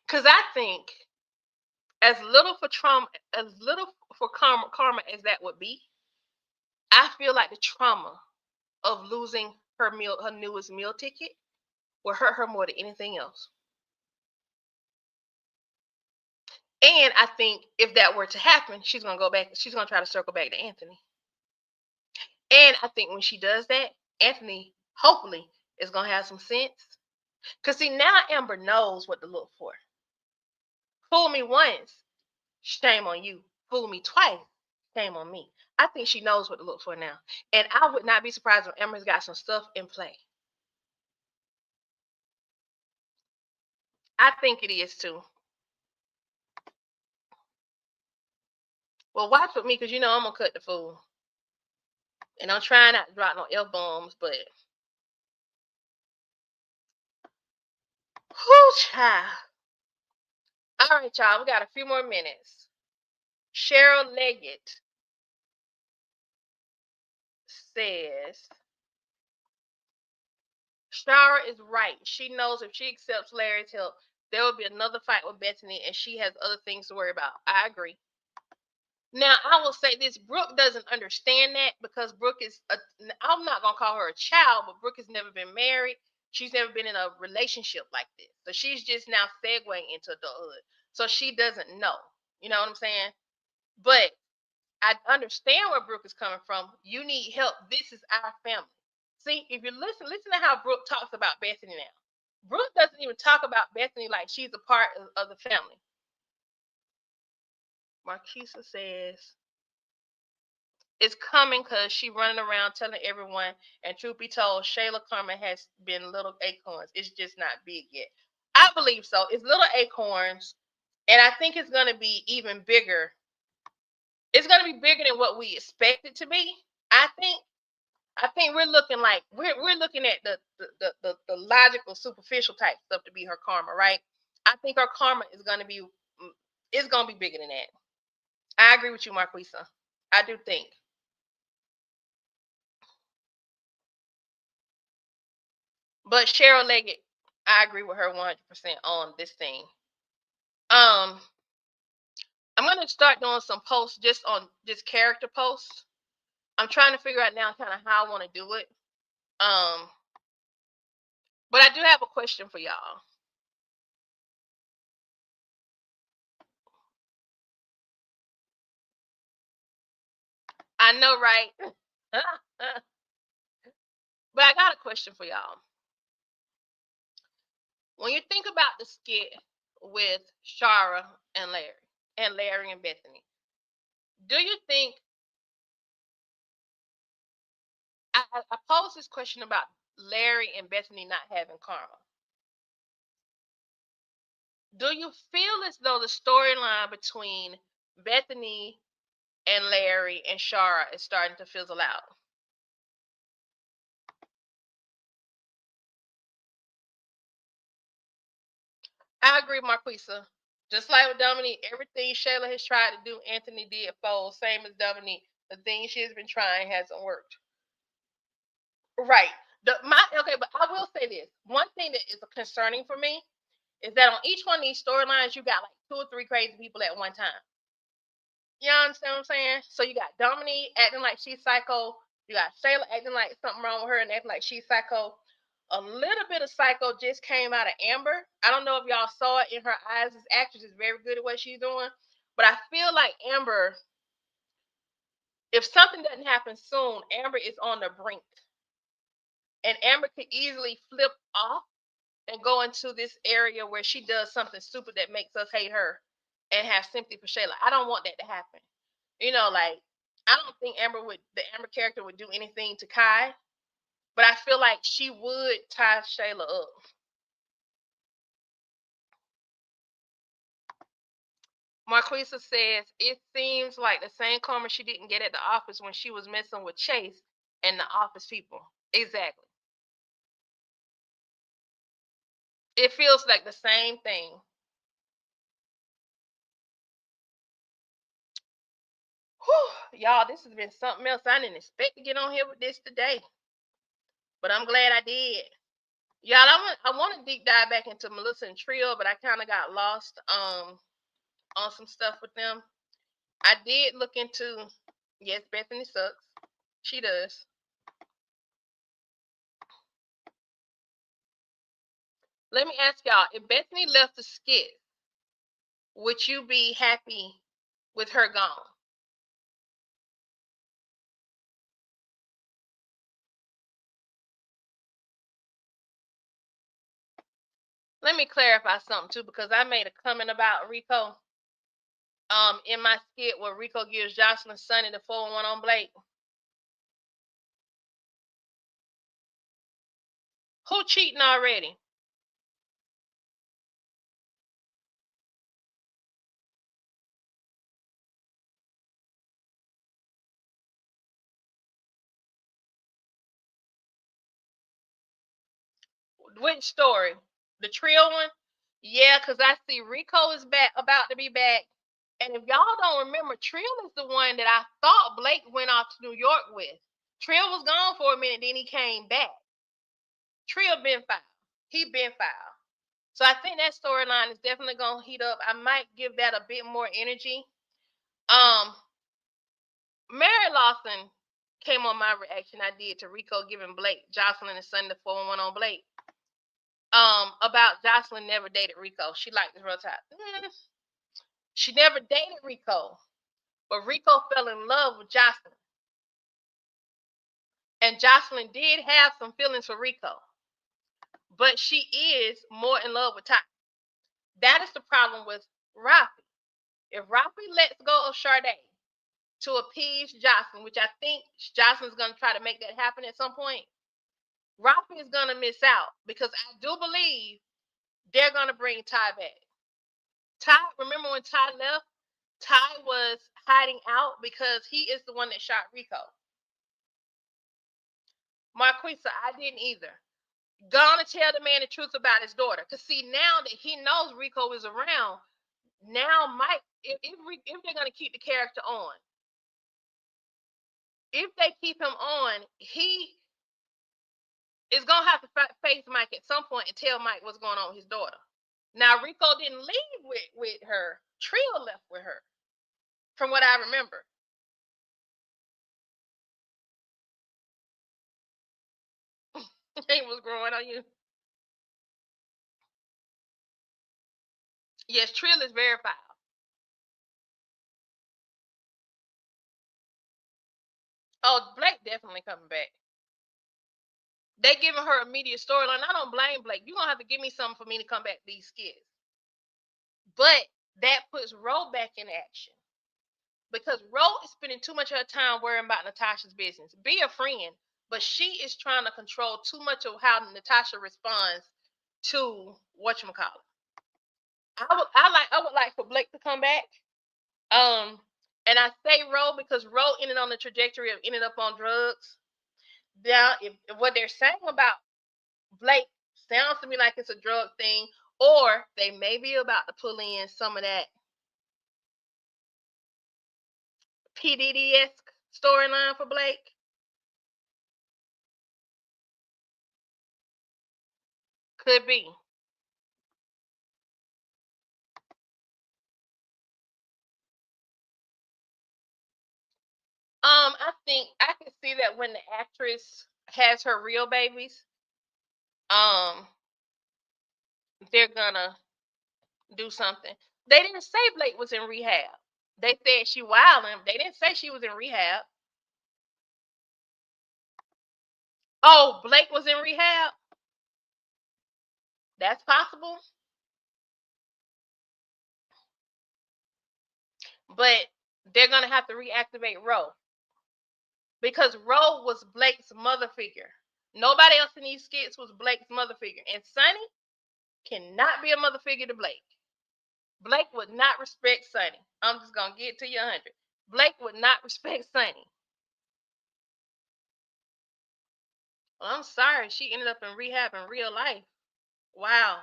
because I think as little for trauma, as little for karma as that would be, I feel like the trauma of losing her newest meal ticket will hurt her more than anything else. And I think if that were to happen, she's gonna go back. She's gonna try to circle back to Anthony. And I think when she does that, Anthony hopefully is gonna have some sense. Cause see now Amber knows what to look for. Fool me once, shame on you. Fool me twice, shame on me. I think she knows what to look for now. And I would not be surprised if Amber's got some stuff in play. I think it is too. Well, watch with me because you know I'm gonna cut the fool. And I'm trying not to drop no F bombs, but whoo child. All right, y'all, we got a few more minutes. Cheryl Leggett says Shara is right. She knows if she accepts Larry's help, there will be another fight with Bethany, and she has other things to worry about. I agree. Now, I will say this: Brooke doesn't understand that because Brooke is. I'm not gonna call her a child, but Brooke has never been married. She's never been in a relationship like this, so she's just now segueing into adulthood. So she doesn't know. You know what I'm saying? But I understand where Brooke is coming from. You need help. This is our family. See, if you listen to how Brooke talks about Bethany now. Brooke doesn't even talk about Bethany like she's a part of the family. Marquisa says it's coming because she running around telling everyone. And truth be told, Shayla Carmen has been little acorns. It's just not big yet. I believe so. It's little acorns, and I think it's going to be even bigger. It's going to be bigger than what we expect it to be. I think I think we're looking like we're looking at the logical superficial type stuff to be her karma, right? I think her karma is gonna be it's gonna be bigger than that. I agree with you, Marquisa. I do think. But Cheryl Leggett, I agree with her 100% on this thing. Um, I'm gonna start doing some posts just on just character posts. I'm trying to figure out now kind of how I want to do it. Um, but I do have a question for y'all. I know, right? But I got a question for y'all. When you think about the skit with Shara and Larry and Bethany, do you think I posed this question about Larry and Bethany not having karma. Do you feel as though the storyline between Bethany and Larry and Shara is starting to fizzle out? I agree, Marquisa. Just like with Dominique, everything Shayla has tried to do, Anthony did fold. Same as Dominique. The thing she has been trying hasn't worked. Right. Okay, but I will say this. One thing that is concerning for me is that on each one of these storylines, you got like 2 or 3 crazy people at one time. You understand what I'm saying? So you got Dominique acting like she's psycho. You got Shayla acting like something wrong with her and acting like she's psycho. A little bit of psycho just came out of Amber. I don't know if y'all saw it in her eyes. This actress is very good at what she's doing. But I feel like Amber, if something doesn't happen soon, Amber is on the brink. And Amber could easily flip off and go into this area where she does something stupid that makes us hate her and have sympathy for Shayla. I don't want that to happen. Like I don't think the Amber character would do anything to Kai, but I feel like she would tie Shayla up. Marquisa says it seems like the same karma she didn't get at the office when she was messing with Chase and the office people. Exactly. It feels like the same thing. Whew, y'all, this has been something else. I didn't expect to get on here with this today, but I'm glad I did. Y'all, I want to deep dive back into Melissa and Trio, but I kind of got lost on some stuff with them. I did look into, yes, Bethany sucks. She does. Let me ask y'all, if Bethany left the skit, would you be happy with her gone? Let me clarify something too, because I made a comment about Rico in my skit where Rico gives Jocelyn Sonny the 411 on Blake. Who cheating already? Which story? The Trio one? Yeah, because I see Rico is back, about to be back. And if y'all don't remember, Trill is the one that I thought Blake went off to New York with. Trill was gone for a minute, then he came back. Trill been filed. He been filed. So I think that storyline is definitely gonna heat up. I might give that a bit more energy. Um, Mary Lawson came on my reaction I did to Rico giving Blake Jocelyn and Sunday 411 on Blake. About Jocelyn never dated Rico. She liked his real type. She never dated Rico, but Rico fell in love with Jocelyn. And Jocelyn did have some feelings for Rico, but she is more in love with Ty. That is the problem with Rafi. If Rafi lets go of Sade to appease Jocelyn, which I think Jocelyn's going to try to make that happen at some point, Rafi is going to miss out because I do believe they're going to bring Ty back. Ty, remember when Ty left? Ty was hiding out because he is the one that shot Rico. Marquisa, I didn't either. Gonna tell the man the truth about his daughter. Cause see, now that he knows Rico is around, now Mike, if they're gonna keep the character on, if they keep him on, he is gonna have to face Mike at some point and tell Mike what's going on with his daughter. Now Rico didn't leave with her. Trio left with her, from what I remember. He was growing on you. Yes, Trill is verified. Oh, Blake definitely coming back. They giving her a media storyline. I don't blame Blake. You're gonna have to give me something for me to come back to these skits. But that puts Ro back in action. Because Ro is spending too much of her time worrying about Natasha's business. Be a friend. but she is trying to control too much of how Natasha responds to whatchamacallit. I would like for Blake to come back. And I say Roe because Roe ended on the trajectory of ended up on drugs. Now, if what they're saying about Blake sounds to me like it's a drug thing, or they may be about to pull in some of that PDD-esque storyline for Blake. Could be. I think I can see that when the actress has her real babies, um, they're gonna do something. They didn't say Blake was in rehab. They said she wilding. They didn't say she was in rehab. Oh, Blake was in rehab. That's possible. But they're gonna have to reactivate Roe because Roe was Blake's mother figure. Nobody else in these skits was Blake's mother figure, and Sonny cannot be a mother figure to Blake. Blake would not respect Sonny. I'm just gonna get to you 100. Blake would not respect Sonny. Well, I'm sorry, she ended up in rehab in real life. Wow.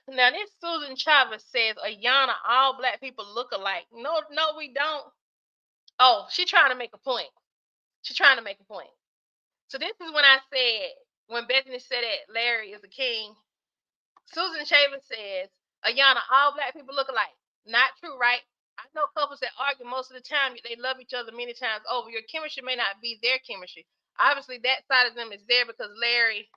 Now this Susan Chavez says, Ayana, all black people look alike. No, no, we don't. Oh, she's trying to make a point. She's trying to make a point. So this is when I said, when Bethany said that Larry is a king, Susan Chavez says, Ayana, all black people look alike. Not true, right? I know couples that argue most of the time, yet they love each other many times over. Your chemistry may not be their chemistry. Obviously, that side of them is there because Larry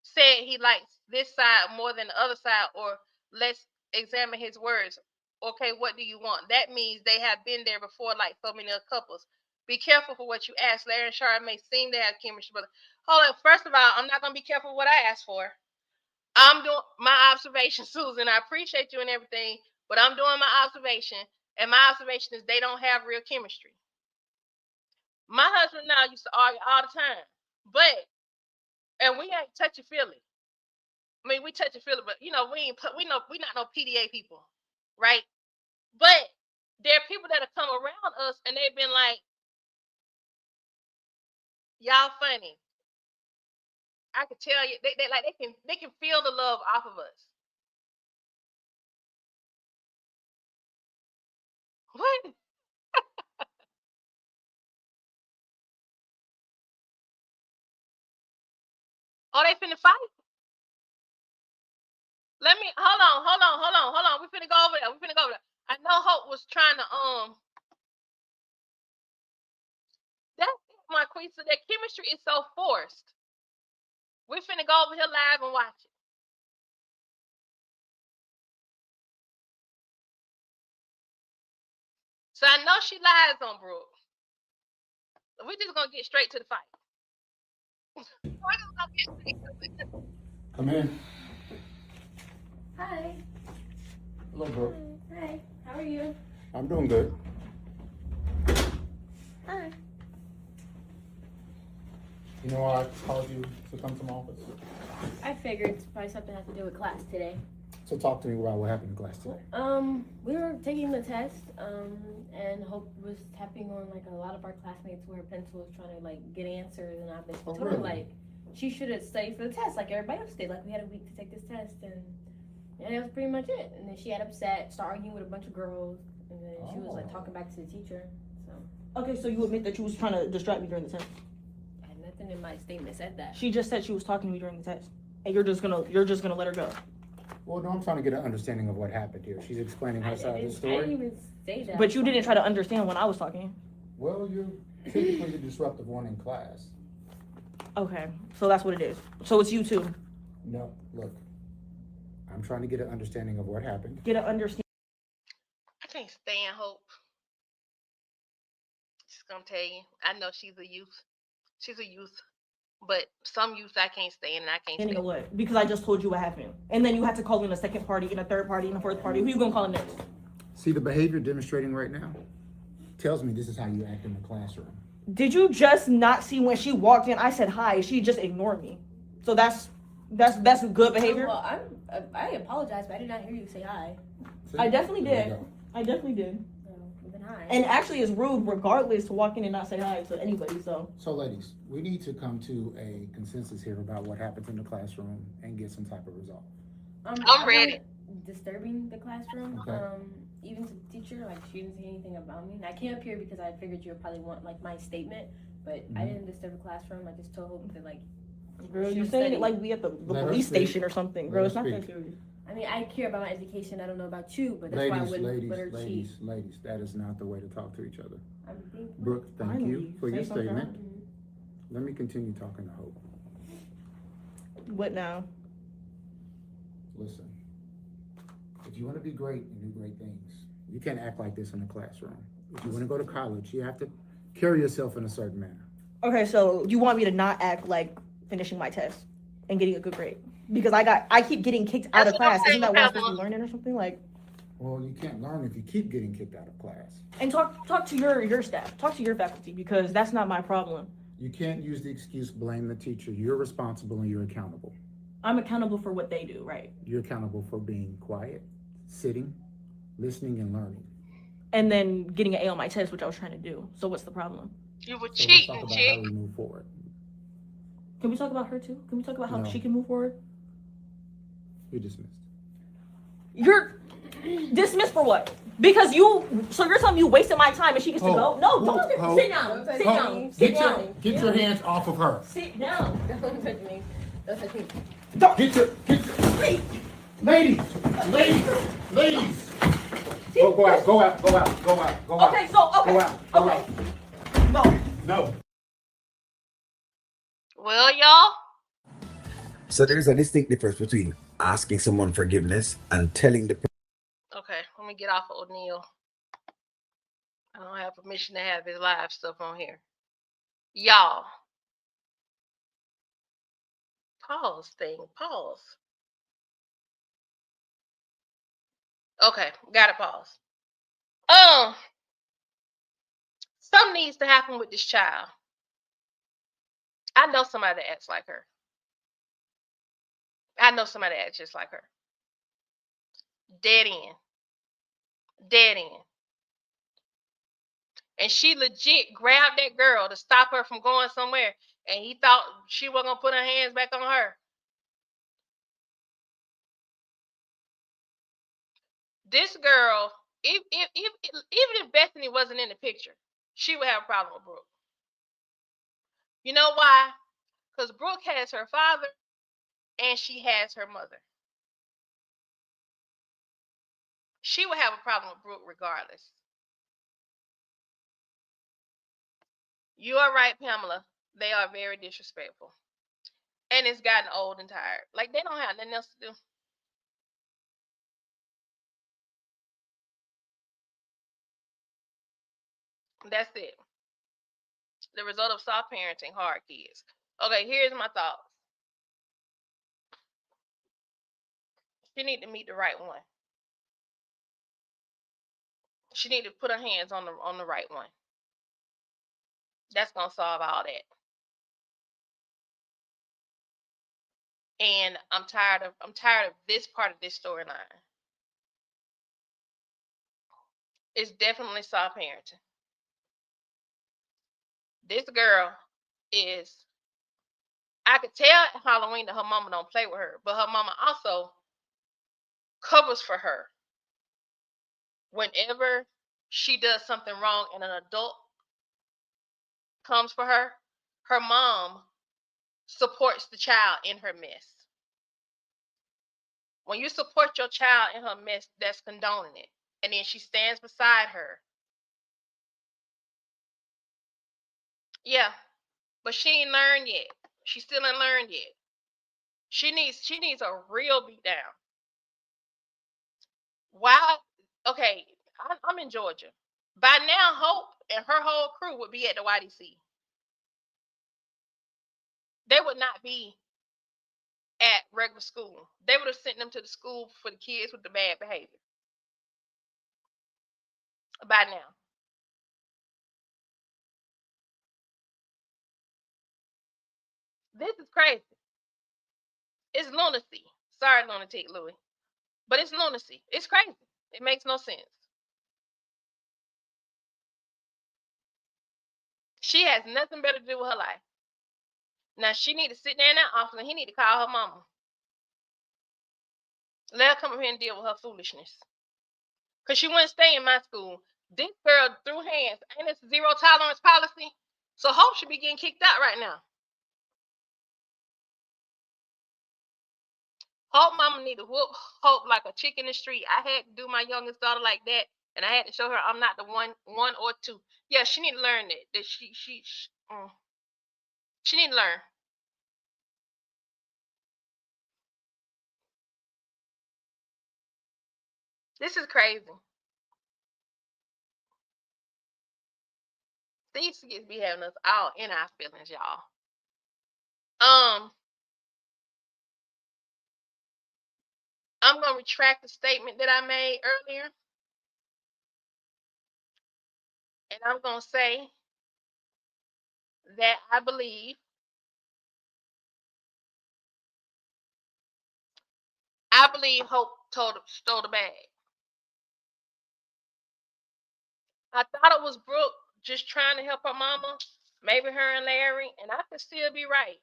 said he likes this side more than the other side, or let's examine his words. Okay, what do you want? That means they have been there before, like so many other couples. Be careful for what you ask. Larry and Shara may seem to have chemistry, but hold on. First of all, I'm not gonna be careful what I ask for. I'm doing my observation, Susan. I appreciate you and everything, but I'm doing my observation, and my observation is they don't have real chemistry. My husband now used to argue all the time, but and we ain't touchy feely. I mean, we touchy feely, but you know, we know we not no PDA people, right? But there are people that have come around us and they've been like, y'all funny. I could tell you they like they can feel the love off of us. What? Oh, they finna fight? Let me hold on. We finna go over there. We finna go over there. I know Hope was trying to that's it, Marquisa. Their chemistry is so forced. We finna go over here live and watch it. So I know she lies on Brooke. We're just gonna get straight to the fight. We're just gonna get straight to it. Come in. Hi. Hello, Brooke. Hi. How are you? I'm doing good. Hi. You know why I called you to come to my office? I figured it's probably something has to do with class today. So talk to me about what happened in class today. We were taking the test, and Hope was tapping on like a lot of our classmates where pencil was trying to like get answers, and I basically told her like she should have studied for the test like everybody else did. Like we had a week to take this test, and that was pretty much it. And then she got upset, started arguing with a bunch of girls, and then she was like talking back to the teacher. So Okay, so you admit that you was trying to distract me during the test. I had nothing in my statement said that. She just said she was talking to me during the test, and you're just gonna let her go. Well, no, I'm trying to get an understanding of what happened here. She's explaining her side of the I didn't story. even say that. But you didn't try to understand when I was talking. Well, you're typically the disruptive one in class. Okay, so that's what it is. So it's you too. No, look, I'm trying to get an understanding of what happened. Get an understanding. I can't stand Hope. gonna tell you. I know she's a youth. She's a youth. But some youth I can't stand and I can't stand. What? Because I just told you what happened, and then you had to call in a second party, and a third party, and a fourth party. Who you gonna call in next? See the behavior demonstrating right now? Tells me this is how you act in the classroom. Did you just not see when she walked in? I said hi. She just ignored me. So that's good behavior. Well, I apologize, but I did not hear you say hi. See? I definitely There we did. go. I definitely did. So, even hi. And actually, it's rude, regardless, to walk in and not say hi to anybody. So So, ladies, we need to come to a consensus here about what happens in the classroom and get some type of resolve. I'm ready. Disturbing the classroom. Okay. Even to the teacher, like she didn't say anything about me. And I came up here because I figured you would probably want like my statement, but I didn't disturb the classroom. I just told Hope that like, girl, she you was saying it studying. like we at the Let her police speak. station or something, Let girl. her It's not that speak. serious. I mean, I care about my education. I don't know about you, but that's why I Ladies, wouldn't ladies, let her cheat. ladies, that is not the way to talk to each other. I'm being Brooke, thank Finally, you for say your something. statement. Let me continue talking to Hope. What now? Listen, if you want to be great and do great things, you can't act like this in the classroom. If you want to go to college, you have to carry yourself in a certain manner. Okay, so you want me to not act like finishing my test and getting a good grade because I keep getting kicked out That's of what I'm class. Isn't saying, that what I'm supposed to Pamela. be learning or something like? Well, you can't learn if you keep getting kicked out of class. And talk to your staff, talk to your faculty because that's not my problem. You can't use the excuse blame the teacher. You're responsible and you're accountable. I'm accountable for what they do, right? You're accountable for being quiet, sitting, listening, and learning. And then getting an A on my test, which I was trying to do. So what's the problem? You were So let's talk cheating, about chick. how we move forward. Can we talk about her too? Can we talk about how No. she can move forward? You're dismissed. You're dismissed for what? Because you're telling me you wasted my time and she gets to go? No, don't sit down. Sit down. Sit down. Get your hands off of her. Sit down. Don't touch me. Don't touch me. Get your ladies. Go out. Okay, so okay. Go out. Okay. No. Well, y'all, So there's a distinct difference between asking someone forgiveness and telling the okay, let me get off of O'Neal. I don't have permission to have his live stuff on here. Y'all, pause thing, pause. Okay, got to pause. Something needs to happen with this child. I know somebody that acts like her. I know somebody that acts just like her. Dead end. Dead end. And she legit grabbed that girl to stop her from going somewhere. And he thought she wasn't going to put her hands back on her. This girl, even if Bethany wasn't in the picture, she would have a problem with Brooke. You know why? Because Brooke has her father and she has her mother. She would have a problem with Brooke regardless. You are right, Pamela. They are very disrespectful. And it's gotten old and tired. Like, they don't have nothing else to do. That's it. The result of soft parenting, hard kids. Okay, here's my thoughts. She need to meet the right one. She need to put her hands on the right one. That's gonna solve all that. And I'm tired of this part of this storyline. It's definitely soft parenting. This girl is, I could tell at Halloween that her mama don't play with her, but her mama also covers for her whenever she does something wrong and an adult comes for her. Her mom supports the child in her mess. When you support your child in her mess, that's condoning it. And then she stands beside her. Yeah, but she ain't learned yet. She still ain't learned yet. She needs a real beat down. Why? Okay, I'm in Georgia. By now, Hope and her whole crew would be at the YDC. They would not be at regular school. They would have sent them to the school for the kids with the bad behavior by now. This is crazy. It's lunacy. Sorry, lunatic Louis. But it's lunacy. It's crazy. It makes no sense. She has nothing better to do with her life. Now she need to sit there in that office and he need to call her mama. Let her come up here and deal with her foolishness. Because she wouldn't stay in my school. This girl threw hands. Ain't this zero tolerance policy? So Hope should be getting kicked out right now. Hope mama need to whoop Hope like a chick in the street. I had to do my youngest daughter like that, and I had to show her I'm not the one or two. Yeah, she need to learn that she need to learn. This is crazy. These kids be having us all in our feelings, y'all. I'm gonna retract the statement that I made earlier, and I'm gonna say that I believe Hope stole the bag. I thought it was Brooke just trying to help her mama, maybe her and Larry, and I could still be right.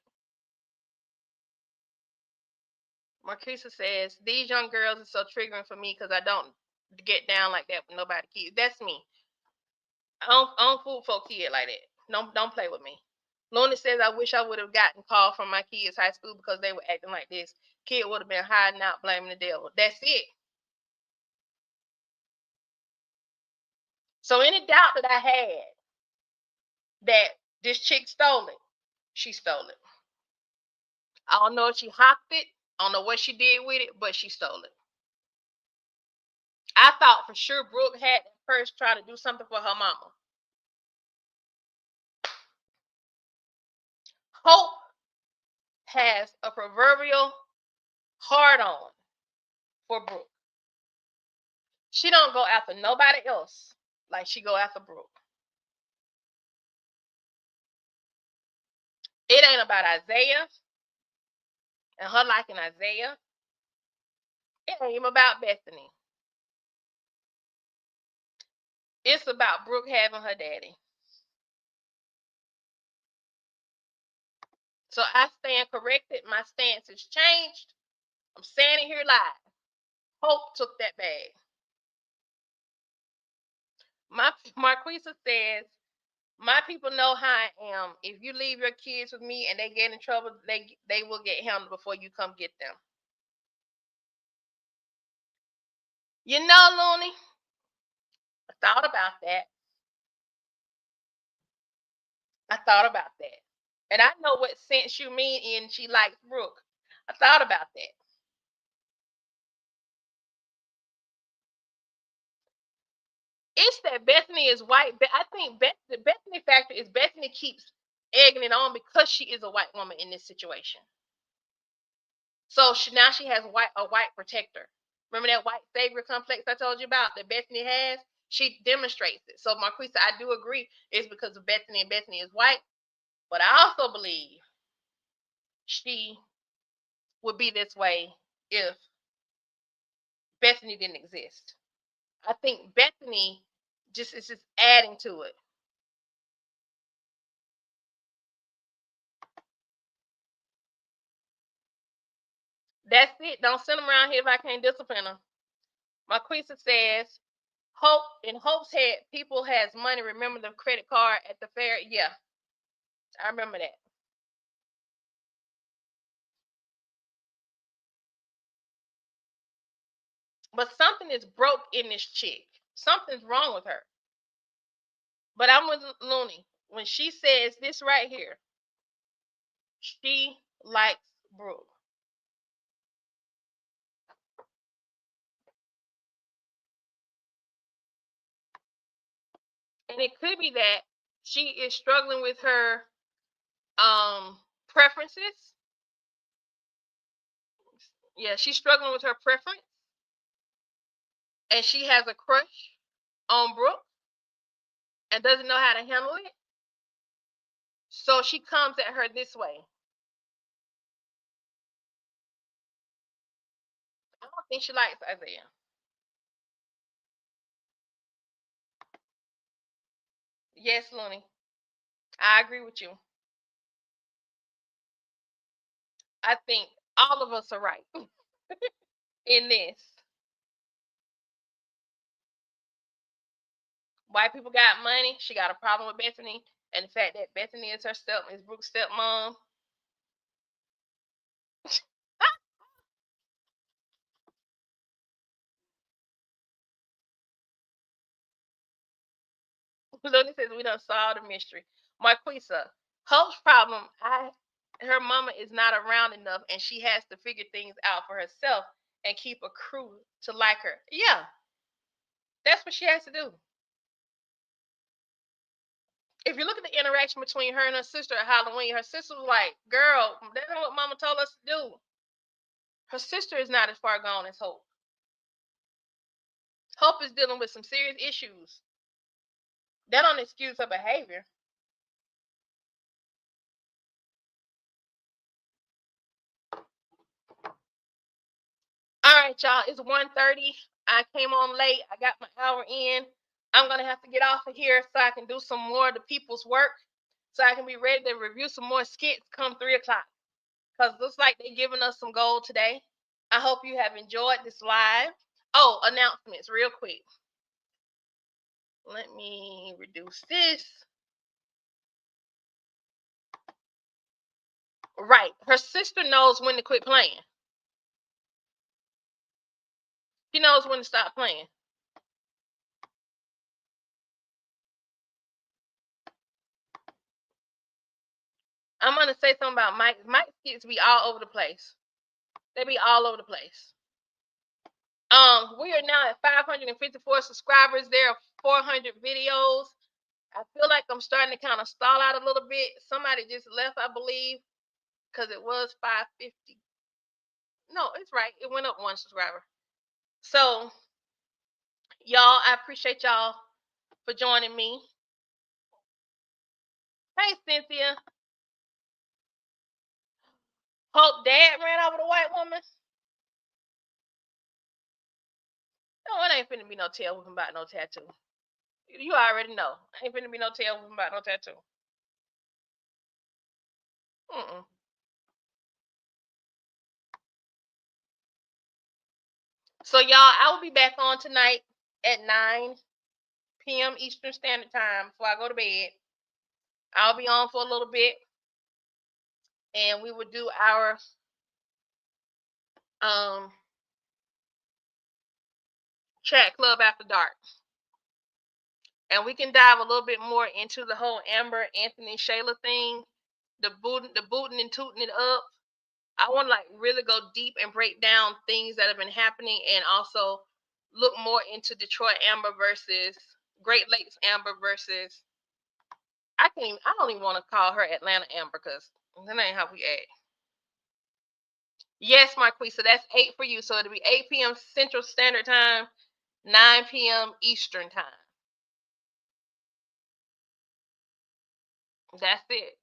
Marquisa says, these young girls are so triggering for me because I don't get down like that with nobody kids. That's me. I don't fool for a kid like that. Don't play with me. Luna says, I wish I would have gotten called from my kids' high school because they were acting like this. Kid would have been hiding out, blaming the devil. That's it. So any doubt that I had that this chick stole it, she stole it. I don't know if she hocked it. I don't know what she did with it, but she stole it. I thought for sure Brooke had at first try to do something for her mama. Hope has a proverbial hard on for Brooke. She don't go after nobody else like she go after Brooke. It ain't about Isaiah and her liking Isaiah. It ain't even about Bethany. It's about Brooke having her daddy. So I stand corrected. My stance has changed. I'm saying it here live. Hope took that bag. Marquisa says, my people know how I am. If you leave your kids with me and they get in trouble, they will get handled before you come get them. You know, Looney, I thought about that. I thought about that. And I know what sense you mean in she likes Brooke. I thought about that. It's that Bethany is white. I think the Bethany factor is Bethany keeps egging it on because she is a white woman in this situation. So now she has a white protector. Remember that white savior complex I told you about that Bethany has? She demonstrates it. So Marquisa, I do agree it's because of Bethany and Bethany is white. But I also believe she would be this way if Bethany didn't exist. I think Bethany is just adding to it. That's it. Don't send them around here if I can't discipline them. Marquisa says, Hope in Hope's head, people has money. Remember the credit card at the fair? Yeah, I remember that. But something is broke in this chick. Something's wrong with her. But I'm with Looney. When she says this right here, she likes Brooke. And it could be that she is struggling with her preferences. Yeah, she's struggling with her preference. And she has a crush on Brooke and doesn't know how to handle it. So she comes at her this way. I don't think she likes Isaiah. Yes, Looney. I agree with you. I think all of us are right in this. White people got money. She got a problem with Bethany, and the fact that Bethany is Brooke's stepmom. Looney says we done solved the mystery. Marquisa, Hope's problem. Her mama is not around enough, and she has to figure things out for herself and keep a crew to like her. Yeah, that's what she has to do. If you look at the interaction between her and her sister at Halloween, her sister was like, "Girl, that's not what Mama told us to do." Her sister is not as far gone as Hope. Hope is dealing with some serious issues. That don't excuse her behavior. All right, y'all. It's 1:30. I came on late. I got my hour in. I'm gonna have to get off of here so I can do some more of the people's work, so I can be ready to review some more skits come 3 o'clock. Cause it looks like they're giving us some gold today. I hope you have enjoyed this live. Oh, announcements, real quick. Let me reduce this. Right. Her sister knows when to quit playing. She knows when to stop playing. I'm gonna say something about Mike. Mike's kids be all over the place. They be all over the place. We are now at 554 subscribers. There are 400 videos. I feel like I'm starting to kind of stall out a little bit. Somebody just left, I believe, because it was 550. No, it's right. It went up 1 subscriber. So, y'all, I appreciate y'all for joining me. Hey, Cynthia. Hope Dad ran over the white woman. No, it ain't finna be no tail whipping about no tattoo. You already know. Ain't finna be no tail whipping about no tattoo. Mm-mm. So, y'all, I will be back on tonight at 9 p.m. Eastern Standard Time before I go to bed. I'll be on for a little bit, and we will do our chat club after dark. And we can dive a little bit more into the whole Amber, Anthony, Shayla thing, the booting and tooting it up. I want to like really go deep and break down things that have been happening, and also look more into Detroit Amber versus Great Lakes Amber versus I don't even want to call her Atlanta Amber because that ain't how we act. Yes, Marquis. So that's 8 for you. So it'll be 8 p.m. Central Standard Time, 9 p.m. Eastern Time. That's it.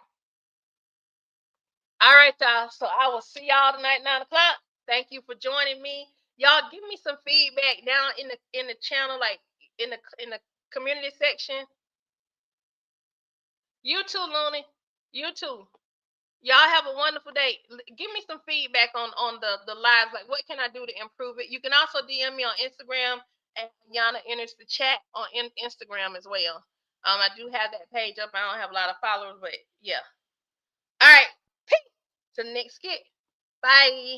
All right, y'all. So I will see y'all tonight, 9 o'clock. Thank you for joining me. Y'all give me some feedback down in the channel, like in the community section. You too, Looney. You too. Y'all have a wonderful day. Give me some feedback on the lives. Like, what can I do to improve it? You can also DM me on Instagram, and Ayana enters the chat on Instagram as well. I do have that page up. I don't have a lot of followers, but yeah. All right. Peace. To the next skit. Bye.